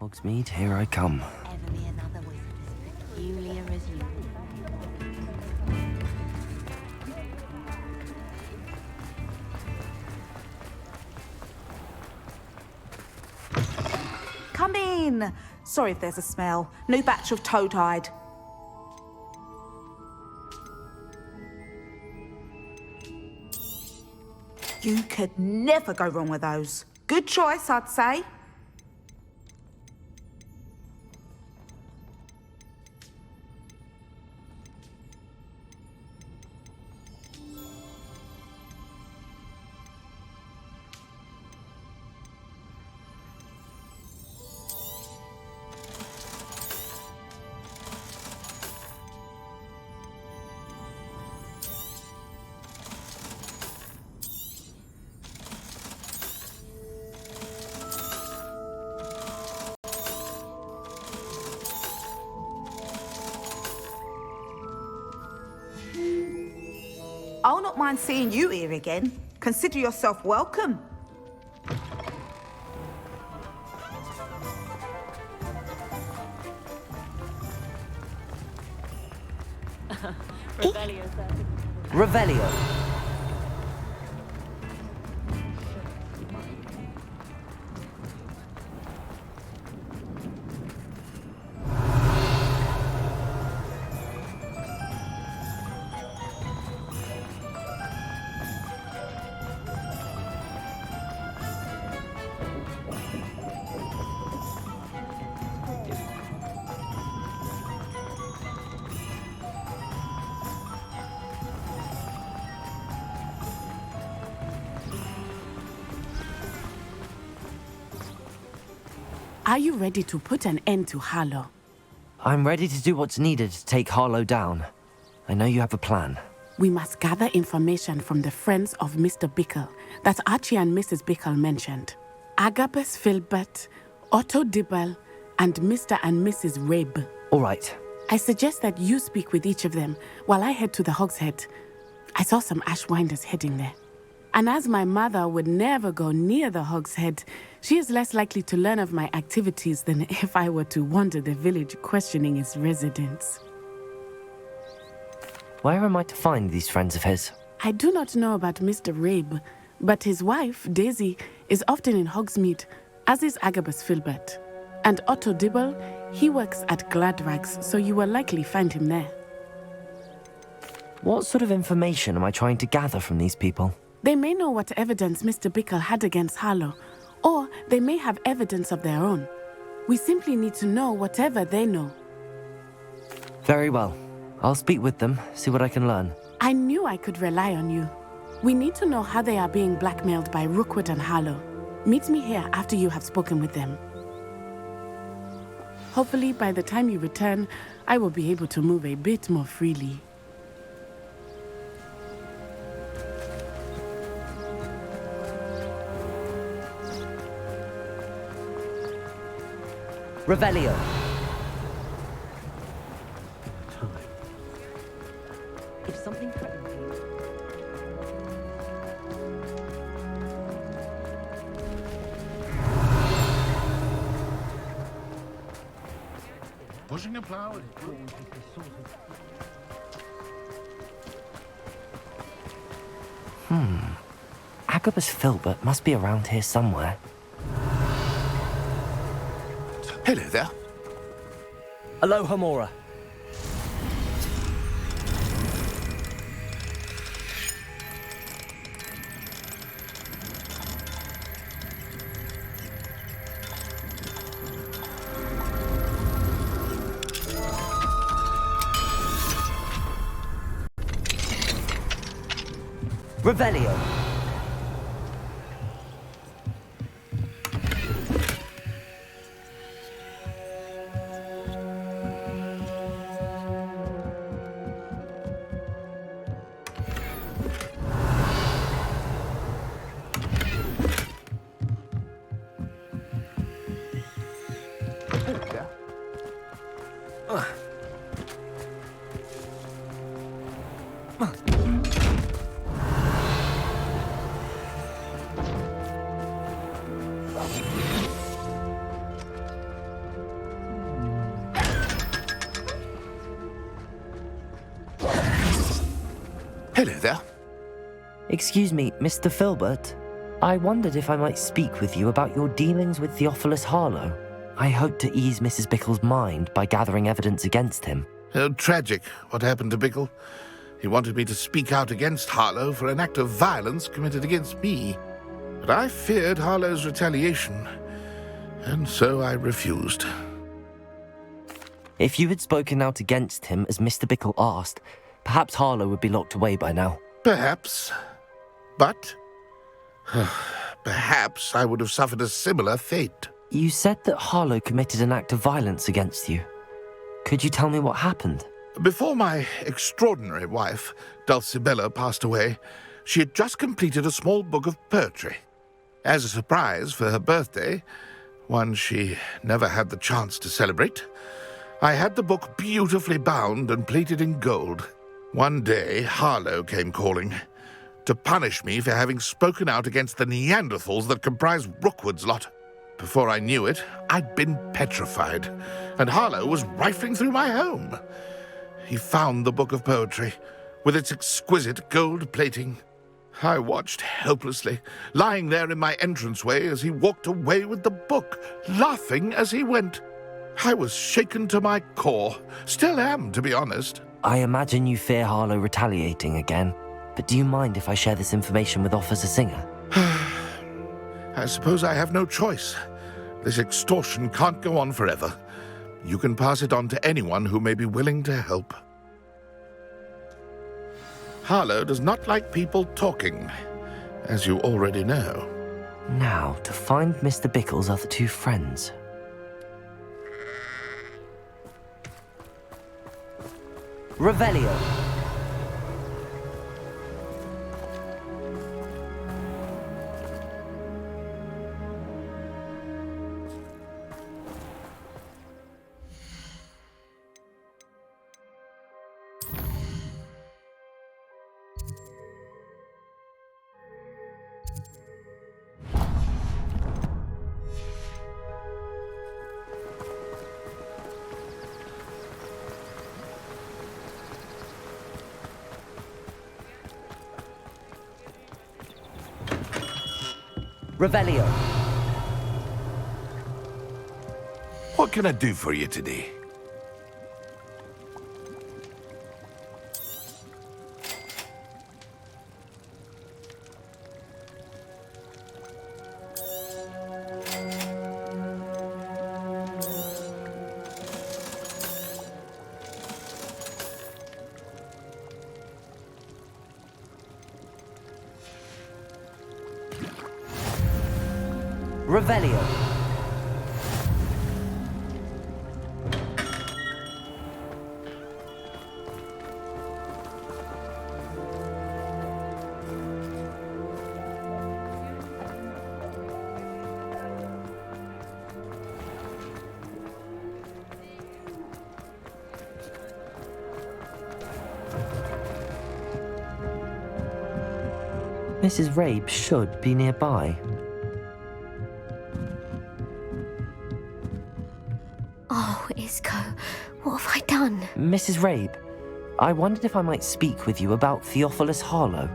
Hogsmeade, here I come. Ever be another wizard as peculiar as you. Come in. Sorry if there's a smell. New batch of toad-hide. You could never go wrong with those. Good choice, I'd say. not mind seeing you here again. Consider yourself welcome. Revelio. Are you ready to put an end to Hallo? I'm ready to do what's needed to take Hallo down. I know you have a plan. We must gather information from the friends of Mr. Bickle that Archie and Mrs. Bickle mentioned. Agabus Filbert, Otto Dibble, and Mr. and Mrs. Rabe. All right. I suggest that you speak with each of them while I head to the Hogshead. I saw some Ashwinders heading there. And as my mother would never go near the Hogshead, she is less likely to learn of my activities than if I were to wander the village questioning its residents. Where am I to find these friends of his? I do not know about Mr. Rabe, but his wife, Daisy, is often in Hogsmeade, as is Agabus Filbert. And Otto Dibble, he works at Gladrags, so you will likely find him there. What sort of information am I trying to gather from these people? They may know what evidence Mr. Bickle had against Hallo, or they may have evidence of their own. We simply need to know whatever they know. Very well. I'll speak with them, see what I can learn. I knew I could rely on you. We need to know how they are being blackmailed by Rookwood and Hallo. Meet me here after you have spoken with them. Hopefully, by the time you return, I will be able to move a bit more freely. Revelio. If something threatens you... Pushing a plow. Agabus Filbert must be around here somewhere. Hello there. Aloha Mora. Revelio. Hello there. Excuse me, Mr. Filbert. I wondered if I might speak with you about your dealings with Theophilus Harlow. I hope to ease Mrs. Bickle's mind by gathering evidence against him. Oh, tragic what happened to Bickle. He wanted me to speak out against Harlow for an act of violence committed against me. But I feared Harlow's retaliation, and so I refused. If you had spoken out against him as Mr. Bickle asked, perhaps Harlow would be locked away by now. Perhaps. But perhaps I would have suffered a similar fate. You said that Harlow committed an act of violence against you. Could you tell me what happened? Before my extraordinary wife, Dulcibella, passed away, she had just completed a small book of poetry. As a surprise for her birthday, one she never had the chance to celebrate, I had the book beautifully bound and plated in gold. One day, Harlow came calling. to punish me for having spoken out against the Neanderthals that comprise Rookwood's lot. Before I knew it, I'd been petrified, and Hallo was rifling through my home. He found the book of poetry, with its exquisite gold plating. I watched helplessly, lying there in my entranceway as he walked away with the book, laughing as he went. I was shaken to my core. Still am, to be honest. I imagine you fear Harlow retaliating again, but do you mind if I share this information with Officer Singer? I suppose I have no choice. This extortion can't go on forever. You can pass it on to anyone who may be willing to help. Harlow does not like people talking, as you already know. Now, to find Mr. Bickle's other two friends. Revelio. Revelio. What can I do for you today? Revelio. Mrs. Rabe should be nearby. Oh, Isco, what have I done? Mrs. Rabe, I wondered if I might speak with you about Theophilus Harlow.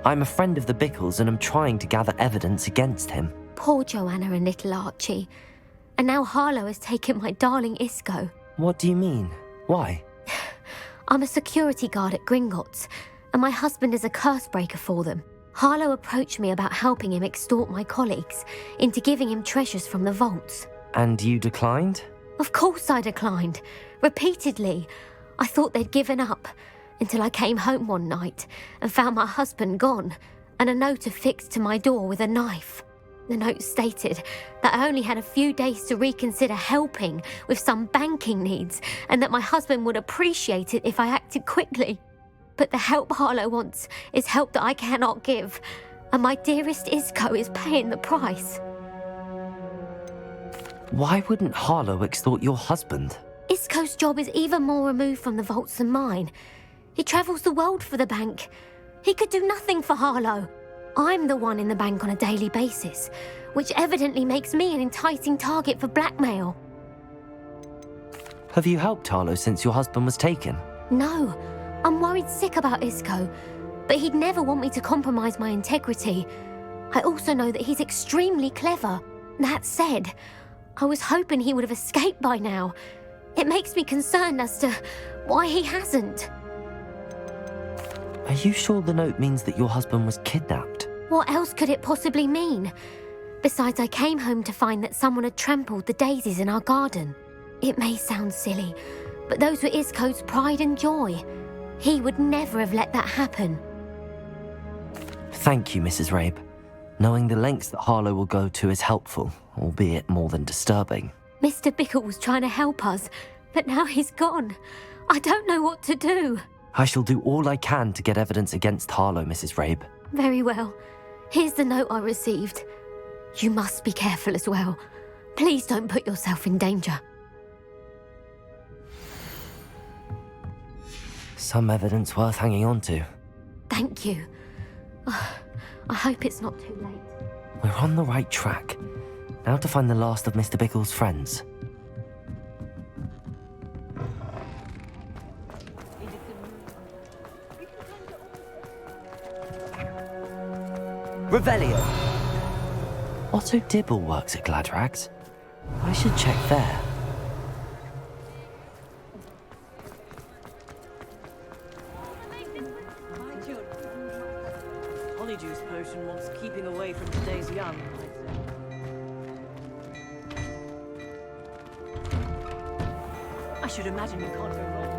I'm a friend of the Bickles and am trying to gather evidence against him. Poor Joanna and little Archie. And now Harlow has taken my darling Isco. What do you mean? Why? I'm a security guard at Gringotts, and my husband is a curse breaker for them. Harlow approached me about helping him extort my colleagues into giving him treasures from the vaults. And you declined? Of course I declined. Repeatedly. I thought they'd given up, until I came home one night and found my husband gone, and a note affixed to my door with a knife. The note stated that I only had a few days to reconsider helping with some banking needs, and that my husband would appreciate it if I acted quickly. But the help Harlow wants is help that I cannot give, and my dearest Isco is paying the price. Why wouldn't Harlow extort your husband? Isco's job is even more removed from the vaults than mine. He travels the world for the bank. He could do nothing for Harlow. I'm the one in the bank on a daily basis, which evidently makes me an enticing target for blackmail. Have you helped Harlow since your husband was taken? No, I'm worried sick about Isco, but he'd never want me to compromise my integrity. I also know that he's extremely clever. That said, I was hoping he would have escaped by now. It makes me concerned as to why he hasn't. Are you sure the note means that your husband was kidnapped? What else could it possibly mean? Besides, I came home to find that someone had trampled the daisies in our garden. It may sound silly, but those were Isco's pride and joy. He would never have let that happen. Thank you, Mrs. Rabe. Knowing the lengths that Harlow will go to is helpful, albeit more than disturbing. Mr. Bickle was trying to help us, but now he's gone. I don't know what to do. I shall do all I can to get evidence against Harlow, Mrs. Rabe. Very well. Here's the note I received. You must be careful as well. Please don't put yourself in danger. Some evidence worth hanging on to. Thank you. I hope it's not too late. We're on the right track. Now to find the last of Mr. Bickle's friends. Revelio! Otto Dibble works at Gladrags. I should check there. Honeyjuice potion wants keeping away from today's young, I'd say. I should imagine you can't go wrong.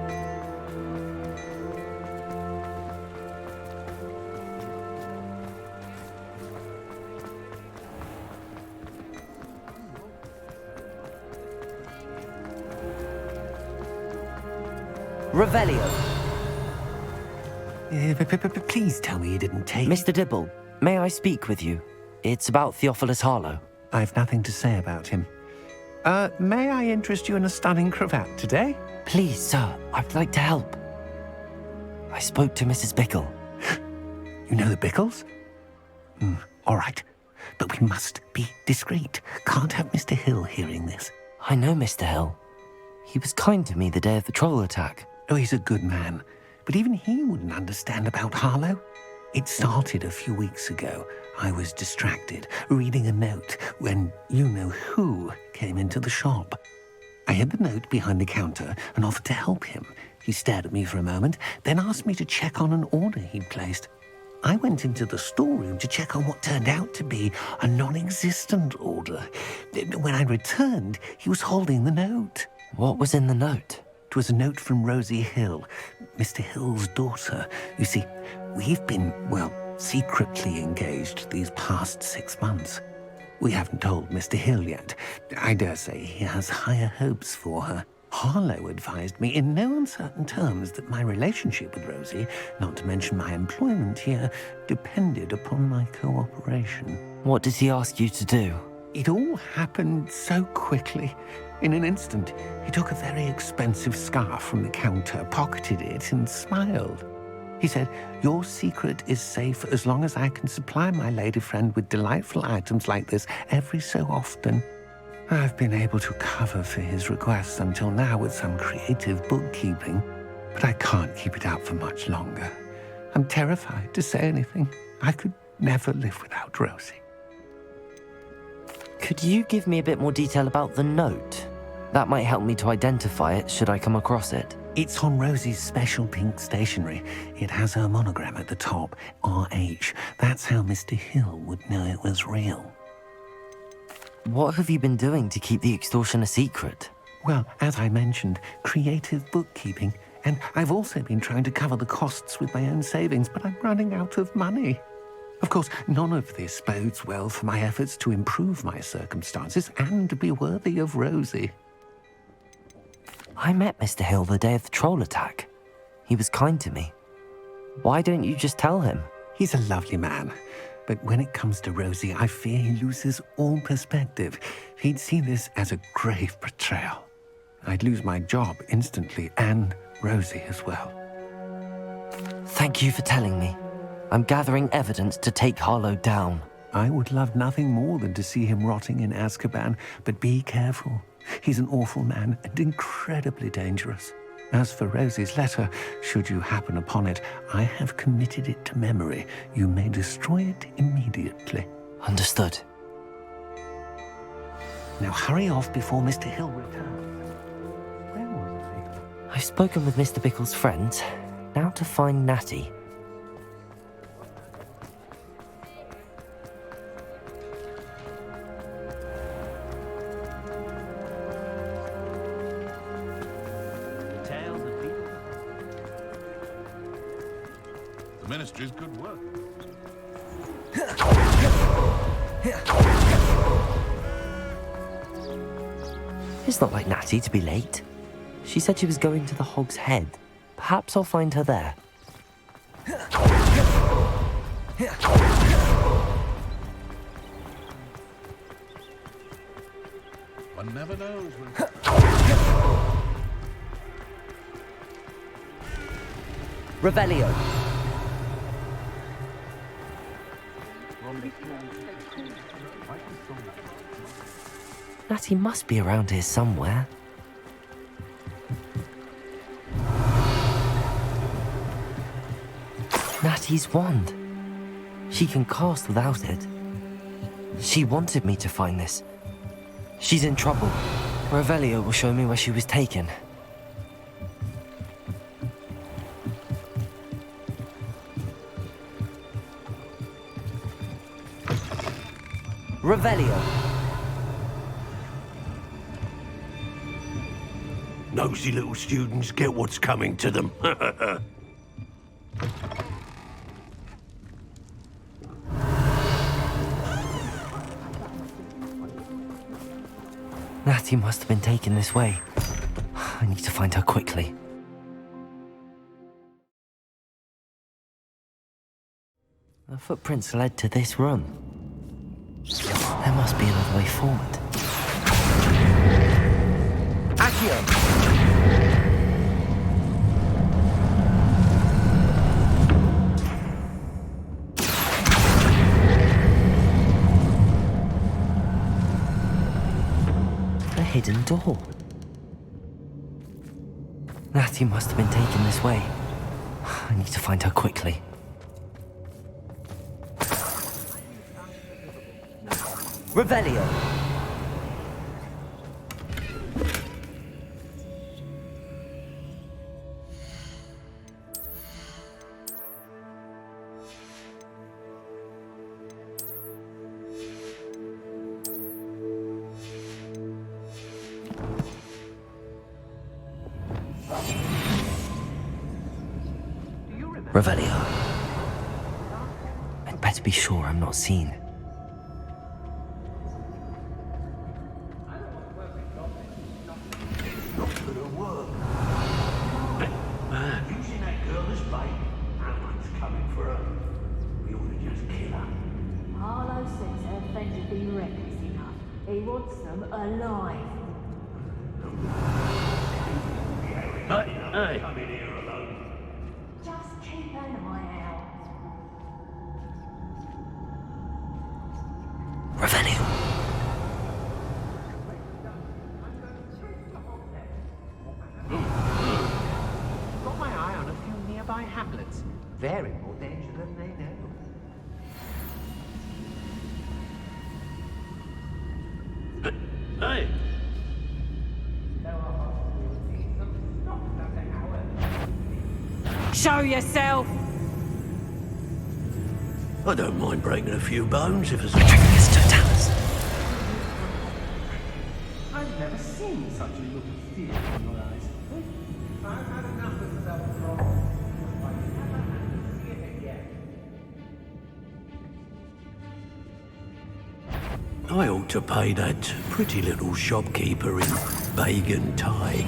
Revelio! Please tell me you didn't take... Mr. Dibble, may I speak with you? It's about Theophilus Harlow. I've nothing to say about him. May I interest you in a stunning cravat today? Please, sir, I'd like to help. I spoke to Mrs. Bickle. You know the Bickles? All right, but we must be discreet. Can't have Mr. Hill hearing this. I know Mr. Hill. He was kind to me the day of the troll attack. Oh, he's a good man. But even he wouldn't understand about Harlow. It started a few weeks ago. I was distracted, reading a note, when you-know-who came into the shop. I hid the note behind the counter and offered to help him. He stared at me for a moment, then asked me to check on an order he'd placed. I went into the storeroom to check on what turned out to be a non-existent order. When I returned, he was holding the note. What was in the note? It was a note from Rosie Hill, Mr. Hill's daughter. You see, we've been, well, secretly engaged these past 6 months. We haven't told Mr. Hill yet. I dare say he has higher hopes for her. Harlow advised me in no uncertain terms that my relationship with Rosie, not to mention my employment here, depended upon my cooperation. What did he ask you to do? It all happened so quickly. In an instant, he took a very expensive scarf from the counter, pocketed it, and smiled. He said, "Your secret is safe as long as I can supply my lady friend with delightful items like this every so often." I've been able to cover for his requests until now with some creative bookkeeping, but I can't keep it up for much longer. I'm terrified to say anything. I could never live without Rosie. Could you give me a bit more detail about the note? That might help me to identify it should I come across it. It's on Rosie's special pink stationery. It has her monogram at the top, RH. That's how Mr. Hill would know it was real. What have you been doing to keep the extortion a secret? Well, as I mentioned, creative bookkeeping. And I've also been trying to cover the costs with my own savings, but I'm running out of money. Of course, none of this bodes well for my efforts to improve my circumstances and be worthy of Rosie. I met Mr. Hill the day of the troll attack. He was kind to me. Why don't you just tell him? He's a lovely man. But when it comes to Rosie, I fear he loses all perspective. He'd see this as a grave betrayal. I'd lose my job instantly, and Rosie as well. Thank you for telling me. I'm gathering evidence to take Harlow down. I would love nothing more than to see him rotting in Azkaban, but be careful. He's an awful man and incredibly dangerous. As for Rosie's letter, should you happen upon it, I have committed it to memory. You may destroy it immediately. Understood. Now hurry off before Mr. Hill returns. Where was I? I've spoken with Mr. Bickle's friends. Now to find Natty. The Ministry's good work. It's not like Natty to be late. She said she was going to the Hog's Head. Perhaps I'll find her there. One never knows when... Revelio. Natty must be around here somewhere. Natty's wand. She can cast without it. She wanted me to find this. She's in trouble. Revelio will show me where she was taken. Revelio. Nosy little students get what's coming to them. Natty must have been taken this way. I need to find her quickly. The footprints led to this room. There must be another way forward. Accio! Hidden door. Natty must have been taken this way. I need to find her quickly. Revelio. Revelio. I'd better be sure I'm not seen. Using that girl as bait, Alan's coming for her. We ought to just kill her. Harlow says her friends have been reckless enough. He wants them alive. Hey. Come in here alone. Just keep an eye out. Revelio. Got my eye on a few nearby hamlets. They're in more danger than they know. Hey. Show yourself! I don't mind breaking a few bones if it's Protagonist totalis. I've never seen such a look of fear in your eyes. I've had enough of self-control. I never have to see it again. I ought to pay that pretty little shopkeeper in Bagan Tig.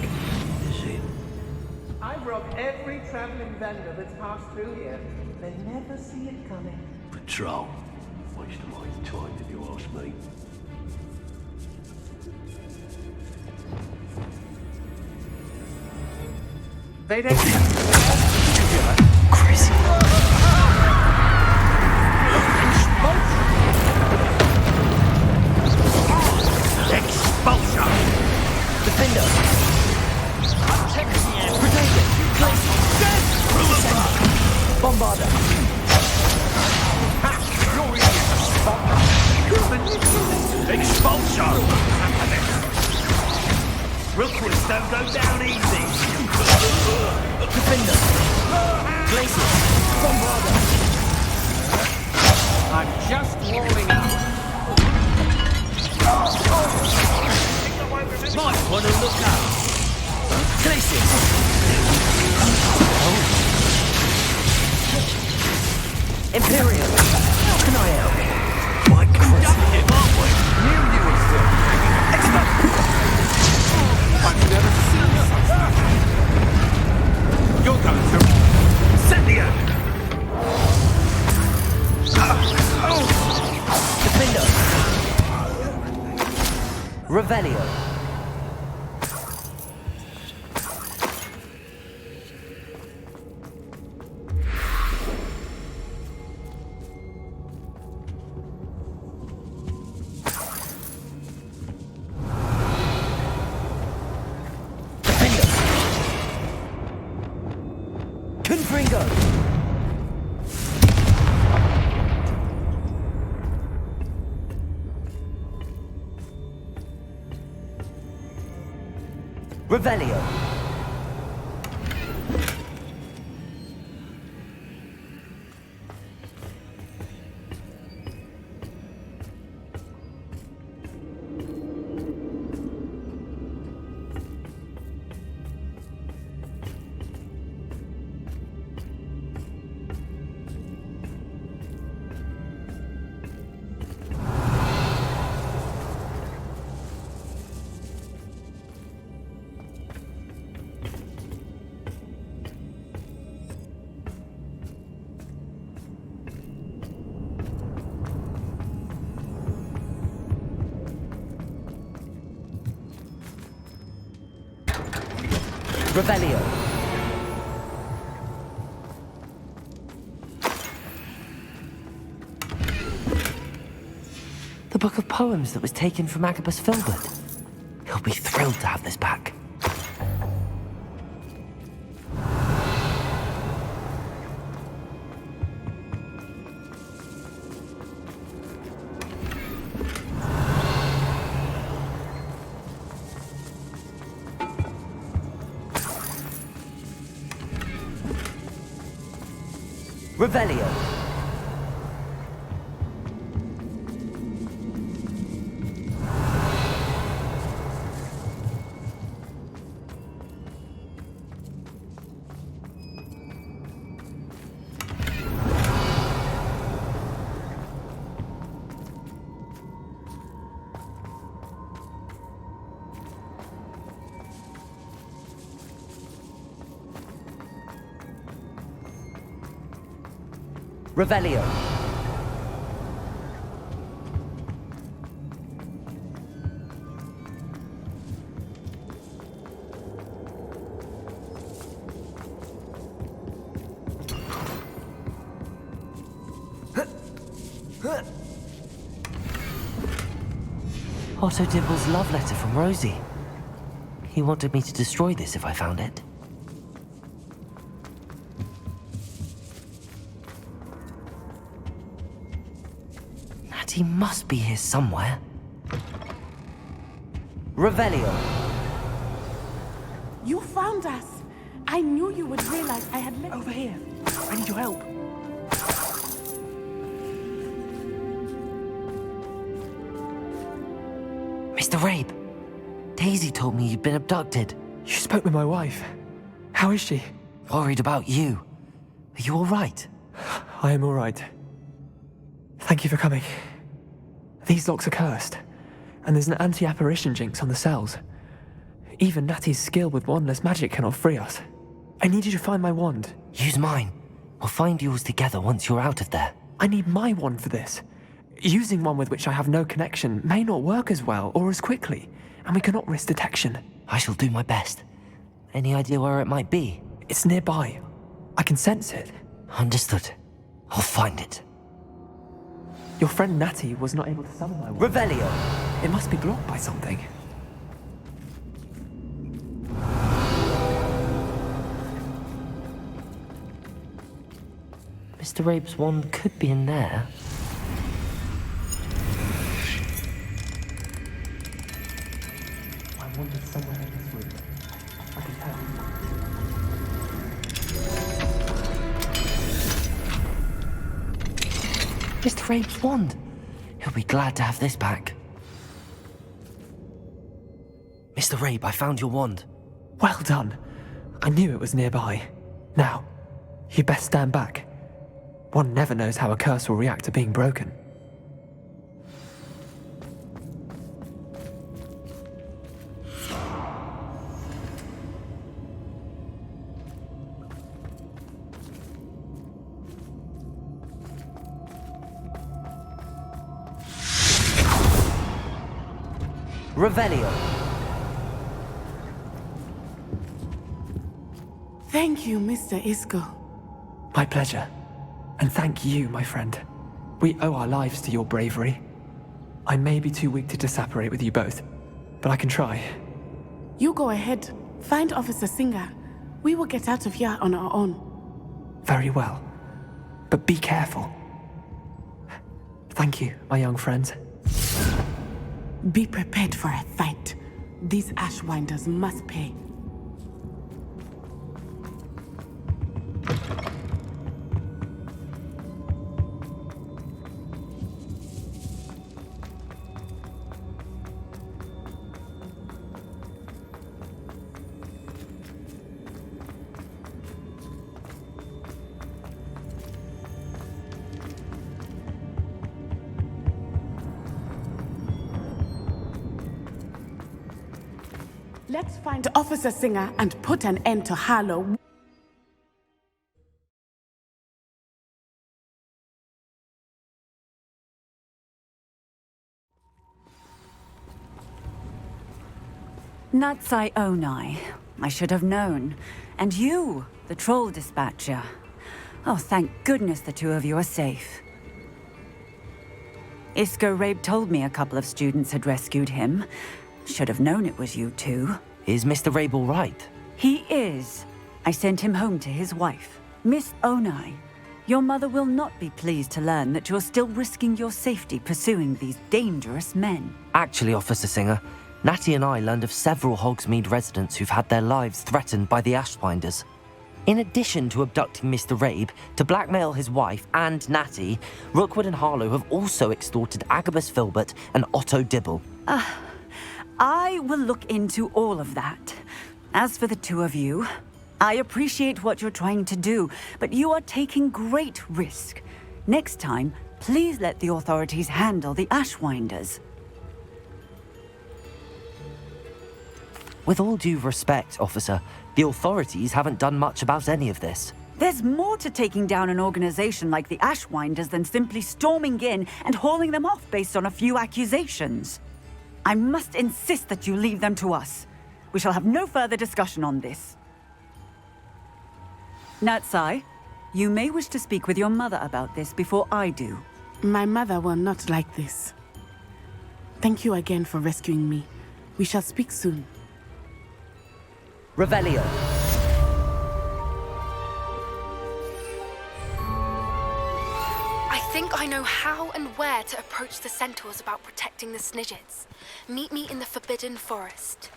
Is it? I've robbed every travelling vendor that's passed through here. They never see it coming. Patrol. Waste of my time if you ask me. They don't... Crazy. Expulsion! Defender. Protagonist. Bombarder. Expulsion! Rookwoods don't go down easy! Defender. Glacier. Bombarder. I'm just warming up. Might want to look up. Glacier. Imperial. How can I help? Might conduct him, aren't we? Knew you were still. I've never seen something. You're going to... Sendia! Defender. Revelio. go! Revelio. Revelio. The book of poems that was taken from Agabus Filbert. He'll be thrilled to have this back. Revelio. Revelio. Otto Dibble's love letter from Rosie. He wanted me to destroy this if I found it. He must be here somewhere. Revelio. You found us. I knew you would realize I had left. Over here. I need your help. Mr. Rabe, Daisy told me you'd been abducted. You spoke with my wife. How is she? Worried about you. Are you all right? I am all right. Thank you for coming. These locks are cursed, and there's an anti-apparition jinx on the cells. Even Natty's skill with wandless magic cannot free us. I need you to find my wand. Use mine. We'll find yours together once you're out of there. I need my wand for this. Using one with which I have no connection may not work as well or as quickly, and we cannot risk detection. I shall do my best. Any idea where it might be? It's nearby. I can sense it. Understood. I'll find it. Your friend Natty was not able to summon my wand. Revelio. It must be blocked by something. Mr. Rabe's wand could be in there. I wandered somewhere in this room. I can tell. Mr. Rabe's wand. He'll be glad to have this back. Mr. Rabe, I found your wand. Well done. I knew it was nearby. Now, you best stand back. One never knows how a curse will react to being broken. Revelio. Thank you, Mr. Isco. My pleasure. And thank you, my friend. We owe our lives to your bravery. I may be too weak to disapparate with you both, but I can try. You go ahead. Find Officer Singer. We will get out of here on our own. Very well. But be careful. Thank you, my young friends. Be prepared for a fight. These Ashwinders must pay. Let's find Officer Singer and put an end to Hallo. Natsai Onai. I should have known. And you, the troll dispatcher. Oh, thank goodness the two of you are safe. Isco Rabe told me a couple of students had rescued him. Should have known it was you two. Is Mr. Rabe all right? He is. I sent him home to his wife. Miss Onai, your mother will not be pleased to learn that you're still risking your safety pursuing these dangerous men. Actually, Officer Singer, Natty and I learned of several Hogsmeade residents who've had their lives threatened by the Ashwinders. In addition to abducting Mr. Rabe, to blackmail his wife and Natty, Rookwood and Harlow have also extorted Agabus Filbert and Otto Dibble. I will look into all of that. As for the two of you, I appreciate what you're trying to do, but you are taking great risk. Next time, please let the authorities handle the Ashwinders. With all due respect, officer, the authorities haven't done much about any of this. There's more to taking down an organization like the Ashwinders than simply storming in and hauling them off based on a few accusations. I must insist that you leave them to us. We shall have no further discussion on this. Natsai, you may wish to speak with your mother about this before I do. My mother will not like this. Thank you again for rescuing me. We shall speak soon. Revelio. I think I know how and where to approach the centaurs about protecting the Snidgets. Meet me in the Forbidden Forest.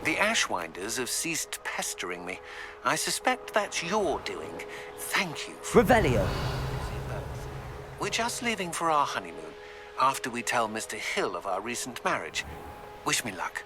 The Ashwinders have ceased pestering me. I suspect that's your doing. Thank you for... Revelio. We're just leaving for our honeymoon, after we tell Mr. Hill of our recent marriage. Wish me luck.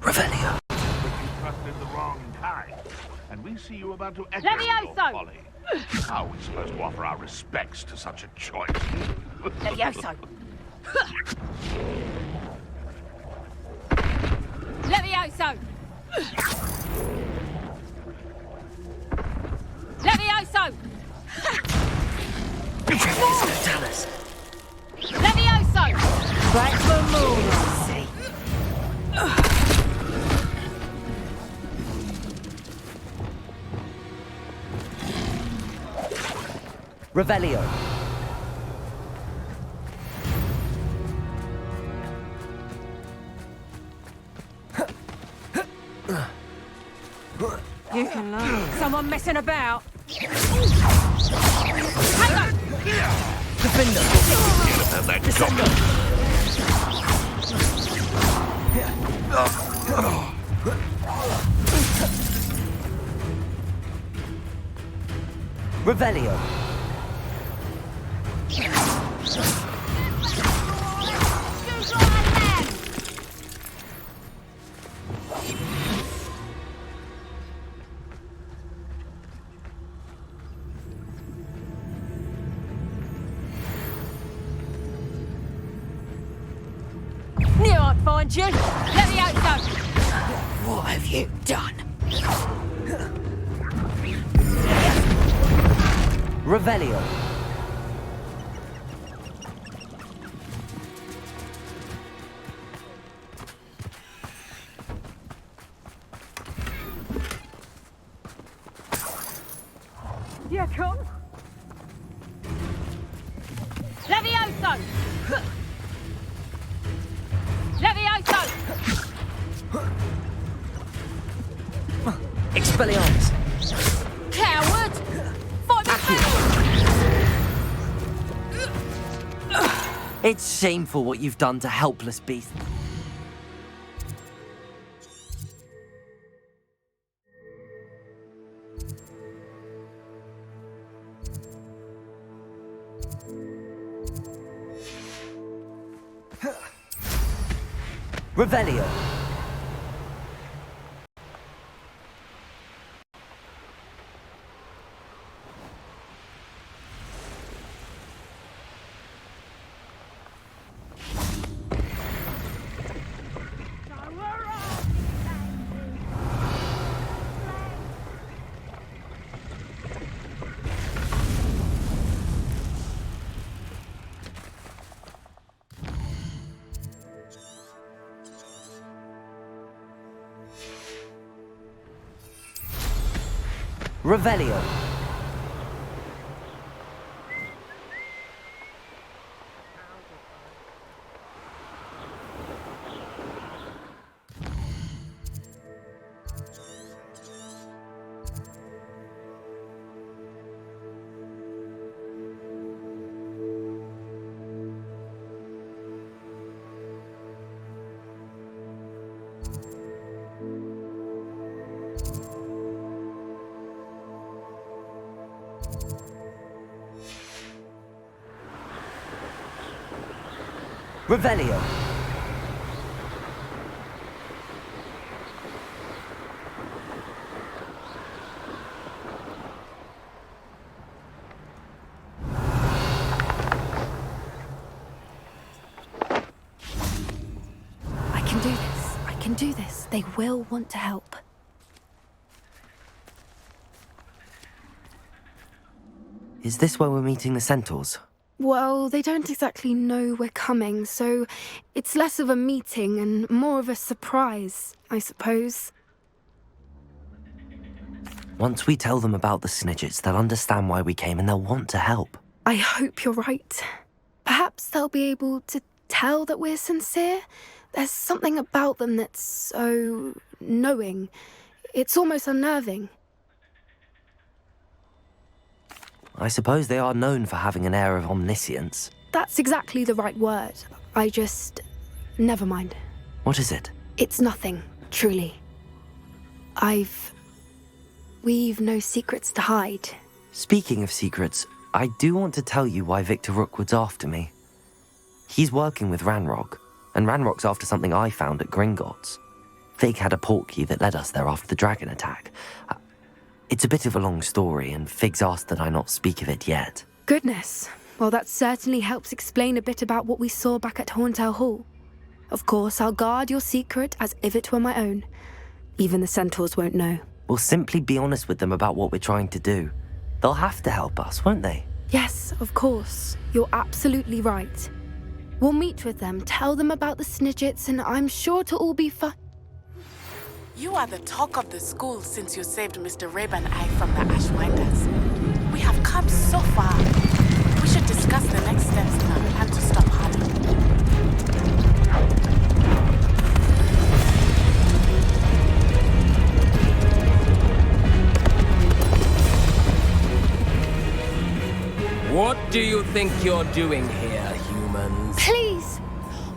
Revelio. But you trusted the wrong kind, and we see you about to echo your folly. How are we supposed to offer our respects to such a choice? Levioso! Levioso! Levioso! Dallas. Levioso! Back for more, see. Revelio. You can learn. Someone messing about. Defender! Descender! Revelio! Knew I'd find you. Levioso! What have you done? Revelio! Here come. Levioso! Levioso! Expelliarmus! Coward! Fight me back! It's shameful what you've done to helpless beasts. Revelio! Revelio! Revelio! I can do this. I can do this. They will want to help. Is this where we're meeting the centaurs? Well, they don't exactly know we're coming, so it's less of a meeting and more of a surprise, I suppose. Once we tell them about the Snidgets, they'll understand why we came and they'll want to help. I hope you're right. Perhaps they'll be able to tell that we're sincere. There's something about them that's so knowing. It's almost unnerving. I suppose they are known for having an air of omniscience. That's exactly the right word. Never mind. What is it? It's nothing, truly. We've no secrets to hide. Speaking of secrets, I do want to tell you why Victor Rookwood's after me. He's working with Ranrock, and Ranrock's after something I found at Gringotts. Fig had a portkey that led us there after the dragon attack. It's a bit of a long story, and Fig's asked that I not speak of it yet. Goodness. Well, that certainly helps explain a bit about what we saw back at Horntail Hall. Of course, I'll guard your secret as if it were my own. Even the centaurs won't know. We'll simply be honest with them about what we're trying to do. They'll have to help us, won't they? Yes, of course. You're absolutely right. We'll meet with them, tell them about the Snidgets, and I'm sure to all be fine. You are the talk of the school since you saved Mr. Rabe and I from the Ashwinders. We have come so far. We should discuss the next steps in our plan to stop Hallo. What do you think you're doing here, humans? Please!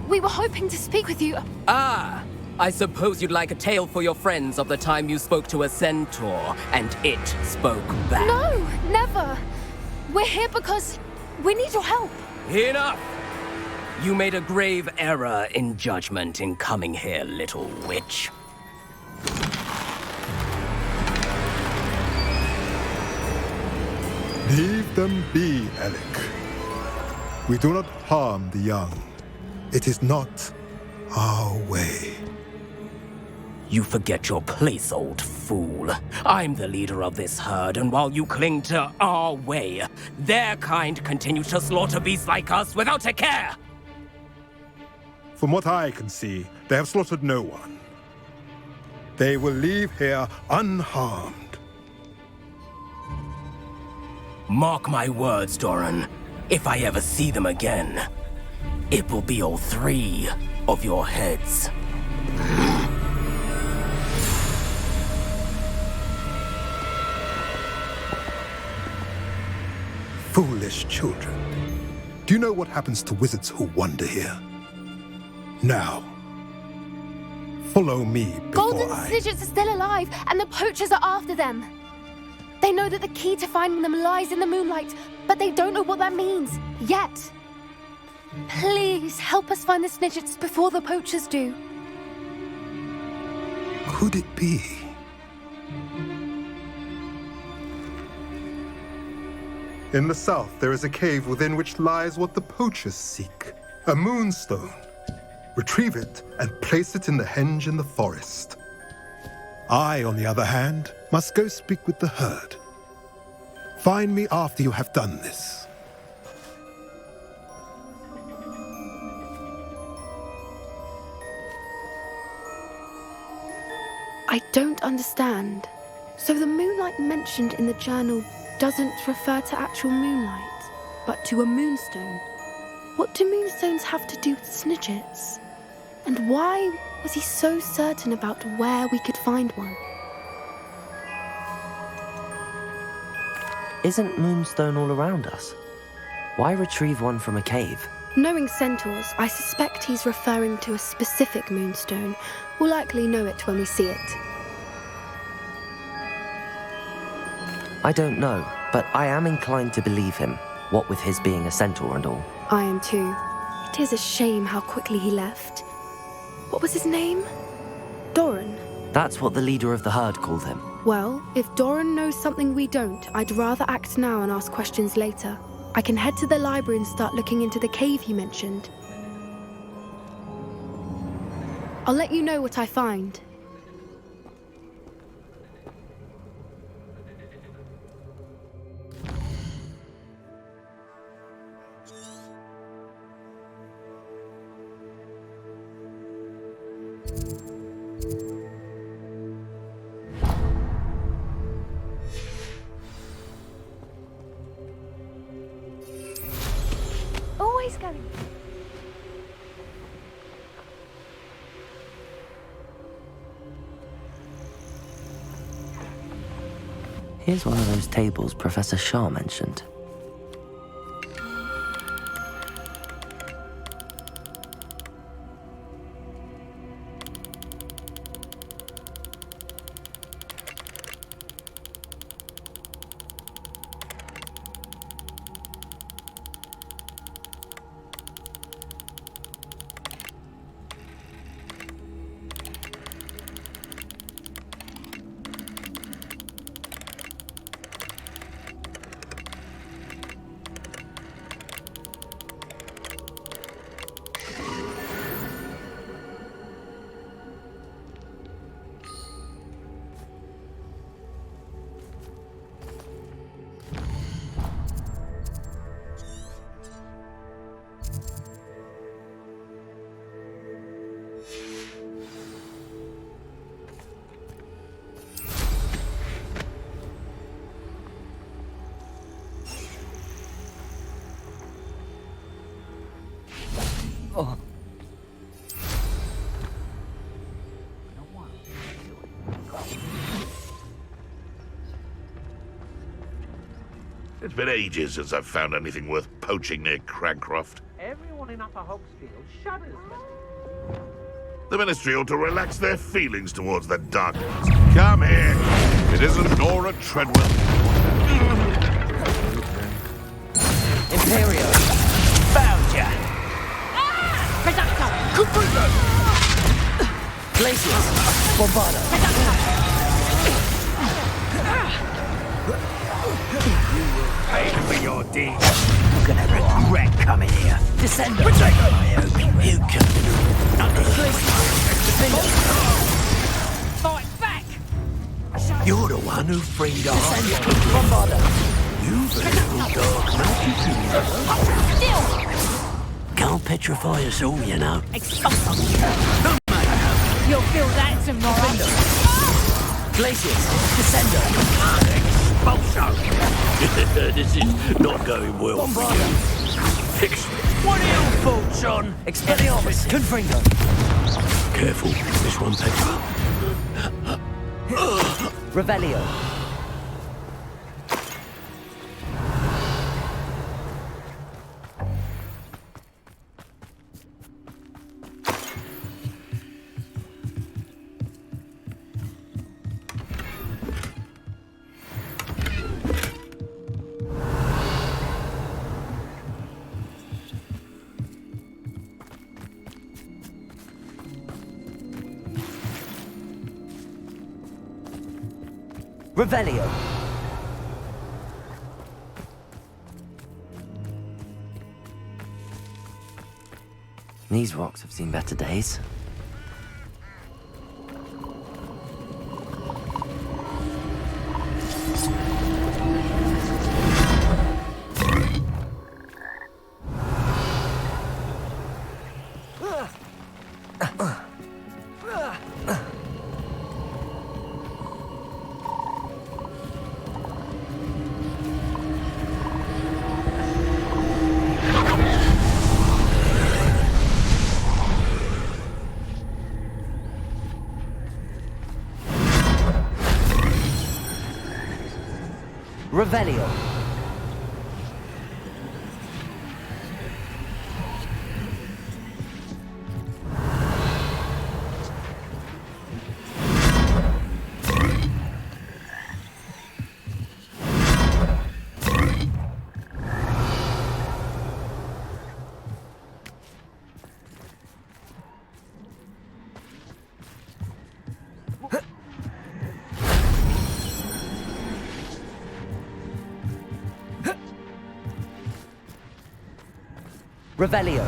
We were hoping to speak with you. Ah! I suppose you'd like a tale for your friends of the time you spoke to a centaur, and it spoke back. No! Never! We're here because we need your help. Enough! You made a grave error in judgment in coming here, little witch. Leave them be, Alec. We do not harm the young. It is not our way. You forget your place, old fool. I'm the leader of this herd, and while you cling to our way, their kind continue to slaughter beasts like us without a care! From what I can see, they have slaughtered no one. They will leave here unharmed. Mark my words, Doran. If I ever see them again, it will be all 3 of your heads. Foolish children. Do you know what happens to wizards who wander here? Now, follow me before Golden Snidgets are still alive, and the poachers are after them. They know that the key to finding them lies in the moonlight, but they don't know what that means, yet. Please, help us find the Snidgets before the poachers do. Could it be? In the south, there is a cave within which lies what the poachers seek. A moonstone. Retrieve it and place it in the henge in the forest. I, on the other hand, must go speak with the herd. Find me after you have done this. I don't understand. So the moonlight mentioned in the journal doesn't refer to actual moonlight, but to a moonstone. What do moonstones have to do with Snidgets? And why was he so certain about where we could find one? Isn't moonstone all around us? Why retrieve one from a cave? Knowing centaurs, I suspect he's referring to a specific moonstone. We'll likely know it when we see it. I don't know, but I am inclined to believe him, what with his being a centaur and all. I am too. It is a shame how quickly he left. What was his name? Doran? That's what the leader of the herd called him. Well, if Doran knows something we don't, I'd rather act now and ask questions later. I can head to the library and start looking into the cave he mentioned. I'll let you know what I find. Always going. Here's one of those tables Professor Shah mentioned. It's been ages since I've found anything worth poaching near Crancroft. Everyone in Upper Hogsfield shudders when... The Ministry ought to relax their feelings towards the dark ones. Come here! It isn't Nora Treadwell. Imperio! Found ya! Glaciers! Bombarda! Pay for your deeds. You're gonna regret coming here. Descender! I hope you can do. Fight back! You're the one who freed our Bombarda! You've little dark magic. Can't petrify us all, you know. You'll feel that tomorrow. Glaciers! Descender! Expulso! This is not going well for you. Fix me. What are your thoughts on Expelliarmus! Confringo! Careful, this one, Petra. Revelio! Revelio! These rocks have seen better days. Revelio. Revelio.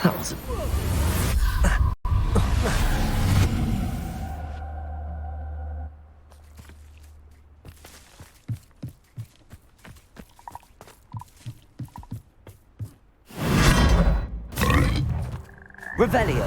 That was Revelio.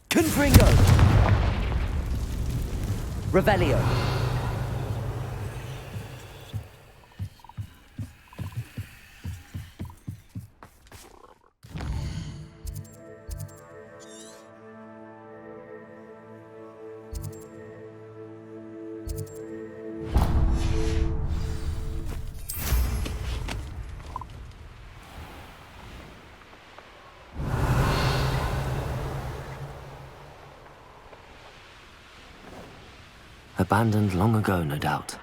Confringo. Revelio. Abandoned long ago, no doubt.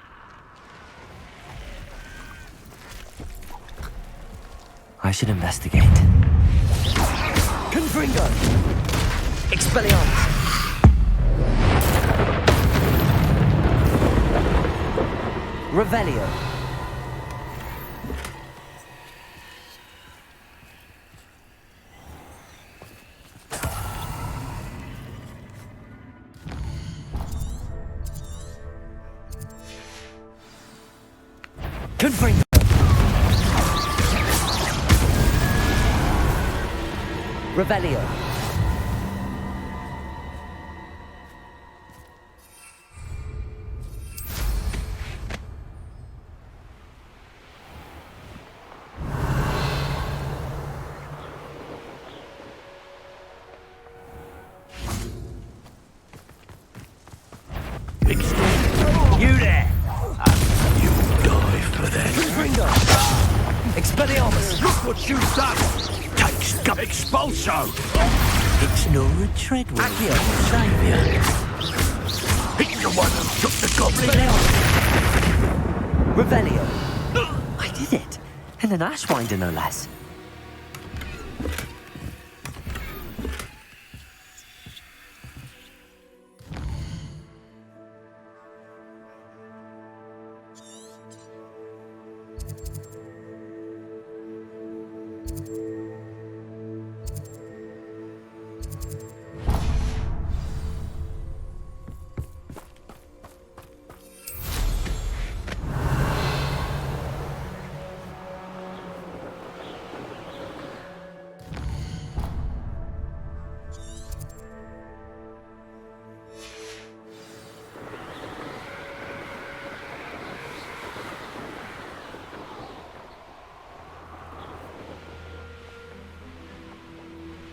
I should investigate. Confringo! Expelliarmus! Revelio. Confringo. Revelio. You there! You die for that. Confringo. Expelliarmus. Look what you've done! Take scum expulso! It's Nora Treadwell, Accio. saviour. He's the one who took the goblin out. Revelio. I did it. And an Ashwinder, no less.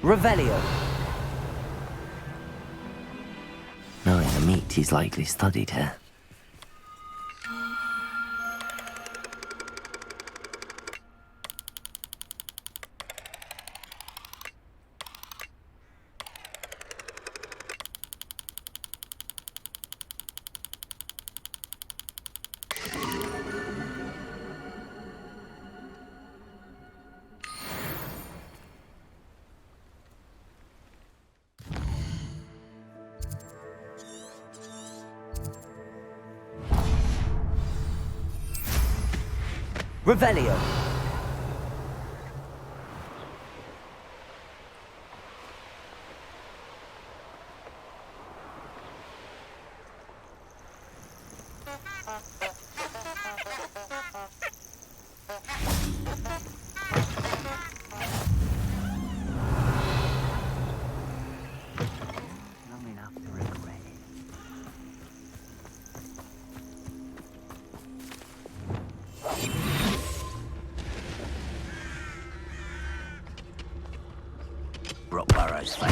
Revelio. Knowing the meat, he's likely studied here. Revelio. Long enough to regret it. Brockburrow's fate.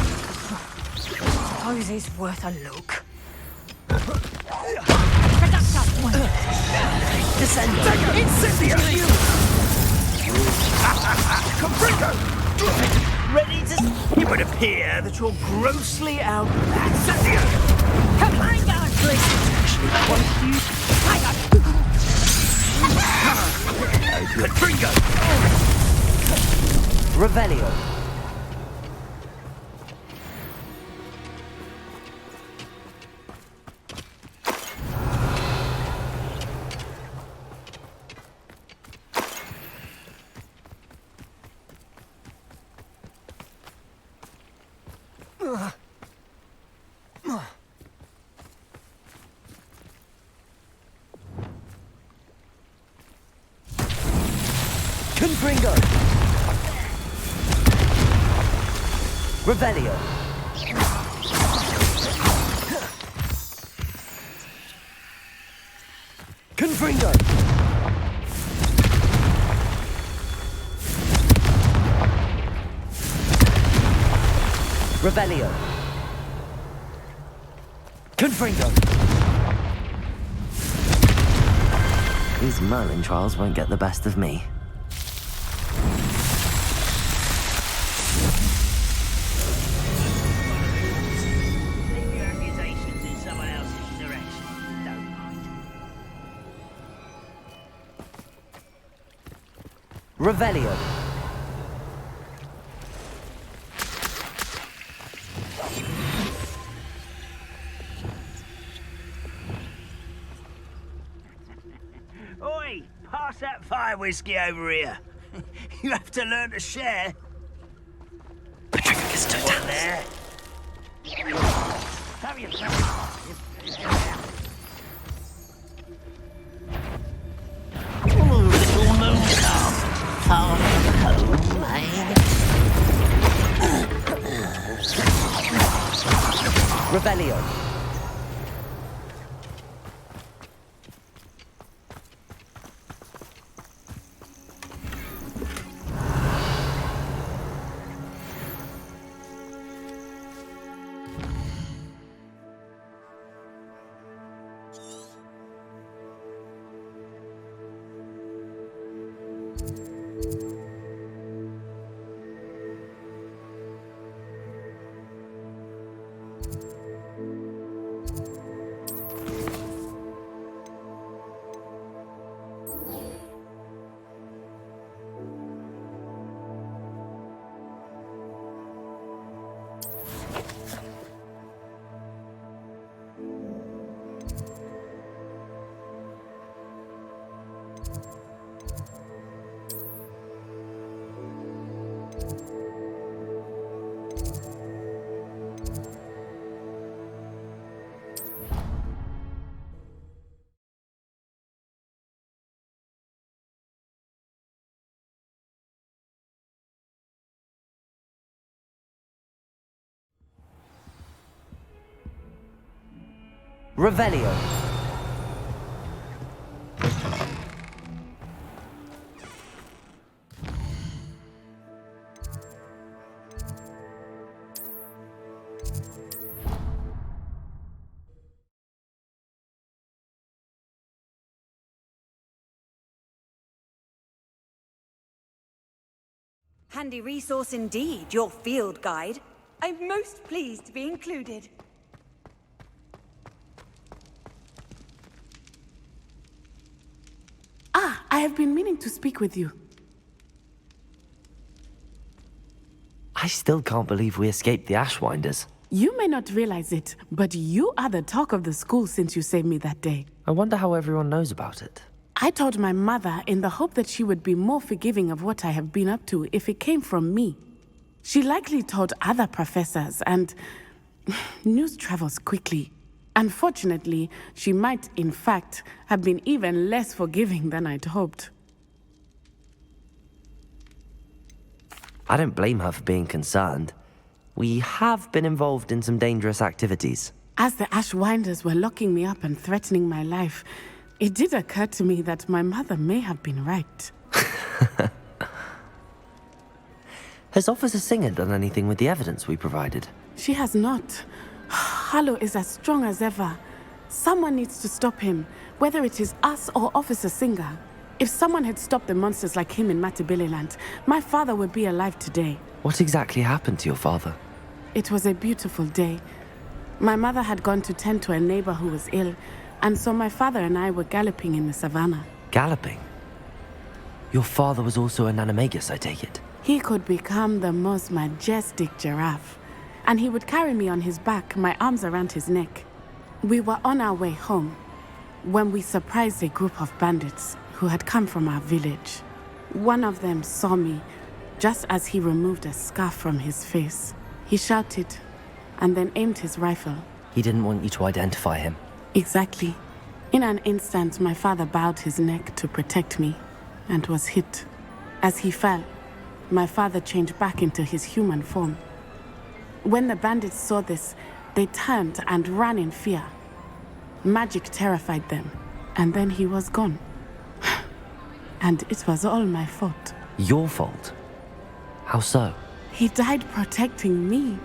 Suppose he's worth a look. Incendio! Confringo! Ready to... It would appear that you're grossly outmatched. Incendio! Confringo! Listen, actually, quite you. Confringo! Revelio. Confringo. Revelio. Confringo. Revelio. Confringo. These Merlin trials won't get the best of me. Leave your accusations in someone else's direction. Don't mind. Revelio. that fire whiskey over here? You have to learn to share. Patricius One there. Have yourself. Ooh, little moon calf. Far from home, eh? Revelio. Revelio. Handy resource indeed, your field guide. I'm most pleased to be included. Ah, I have been meaning to speak with you. I still can't believe we escaped the Ashwinders. You may not realize it, but you are the talk of the school since you saved me that day. I wonder how everyone knows about it. I told my mother in the hope that she would be more forgiving of what I have been up to if it came from me. She likely told other professors, and news travels quickly. Unfortunately, she might, in fact, have been even less forgiving than I'd hoped. I don't blame her for being concerned. We have been involved in some dangerous activities. As the Ashwinders were locking me up and threatening my life, it did occur to me that my mother may have been right. Has Officer Singer done anything with the evidence we provided? She has not. Hallo is as strong as ever. Someone needs to stop him, whether it is us or Officer Singer. If someone had stopped the monsters like him in Matabeleland, my father would be alive today. What exactly happened to your father? It was a beautiful day. My mother had gone to tend to a neighbor who was ill, and so my father and I were galloping in the savannah. Galloping? Your father was also an animagus, I take it? He could become the most majestic giraffe, and he would carry me on his back, my arms around his neck. We were on our way home when we surprised a group of bandits who had come from our village. One of them saw me just as he removed a scarf from his face. He shouted and then aimed his rifle. He didn't want you to identify him. Exactly. In an instant, my father bowed his neck to protect me and was hit. As he fell, my father changed back into his human form. When the bandits saw this, they turned and ran in fear. Magic terrified them, and then he was gone. And it was all my fault. Your fault? How so? He died protecting me.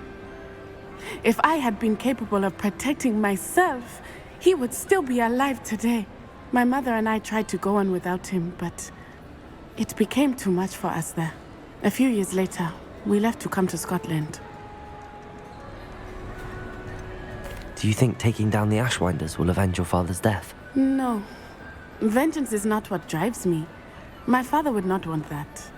If I had been capable of protecting myself, he would still be alive today. My mother and I tried to go on without him, but it became too much for us there. A few years later, we left to come to Scotland. Do you think taking down the Ashwinders will avenge your father's death? No. Vengeance is not what drives me. My father would not want that.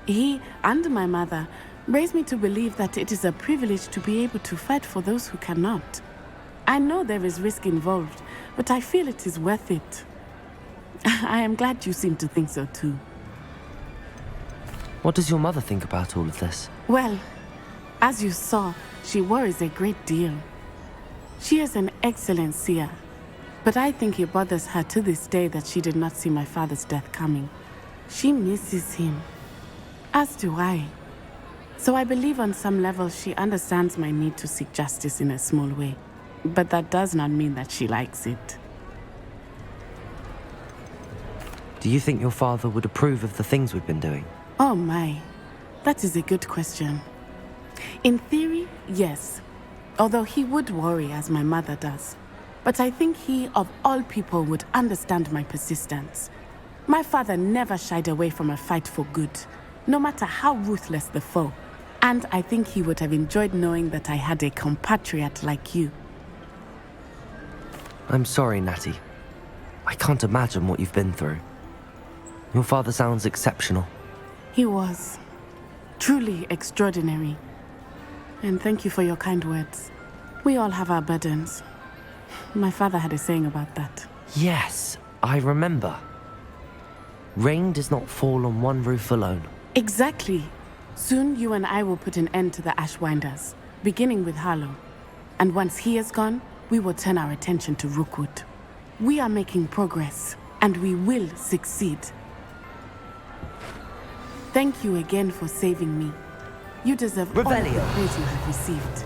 He and my mother raised me to believe that it is a privilege to be able to fight for those who cannot. I know there is risk involved, but I feel it is worth it. I am glad you seem to think so too. What does your mother think about all of this? Well, as you saw, she worries a great deal. She is an excellent seer, but I think it bothers her to this day that she did not see my father's death coming. She misses him, as do I. So I believe on some level she understands my need to seek justice in a small way. But that does not mean that she likes it. Do you think your father would approve of the things we've been doing? Oh my, that is a good question. In theory, yes. Although he would worry as my mother does. But I think he, of all people, would understand my persistence. My father never shied away from a fight for good, no matter how ruthless the foe. And I think he would have enjoyed knowing that I had a compatriot like you. I'm sorry, Natty. I can't imagine what you've been through. Your father sounds exceptional. He was. Truly extraordinary. And thank you for your kind words. We all have our burdens. My father had a saying about that. Yes, I remember. Rain does not fall on one roof alone. Exactly. Soon you and I will put an end to the Ashwinders, beginning with Hallo. And once he is gone, we will turn our attention to Rookwood. We are making progress, and we will succeed. Thank you again for saving me. You deserve all of the praise you have received.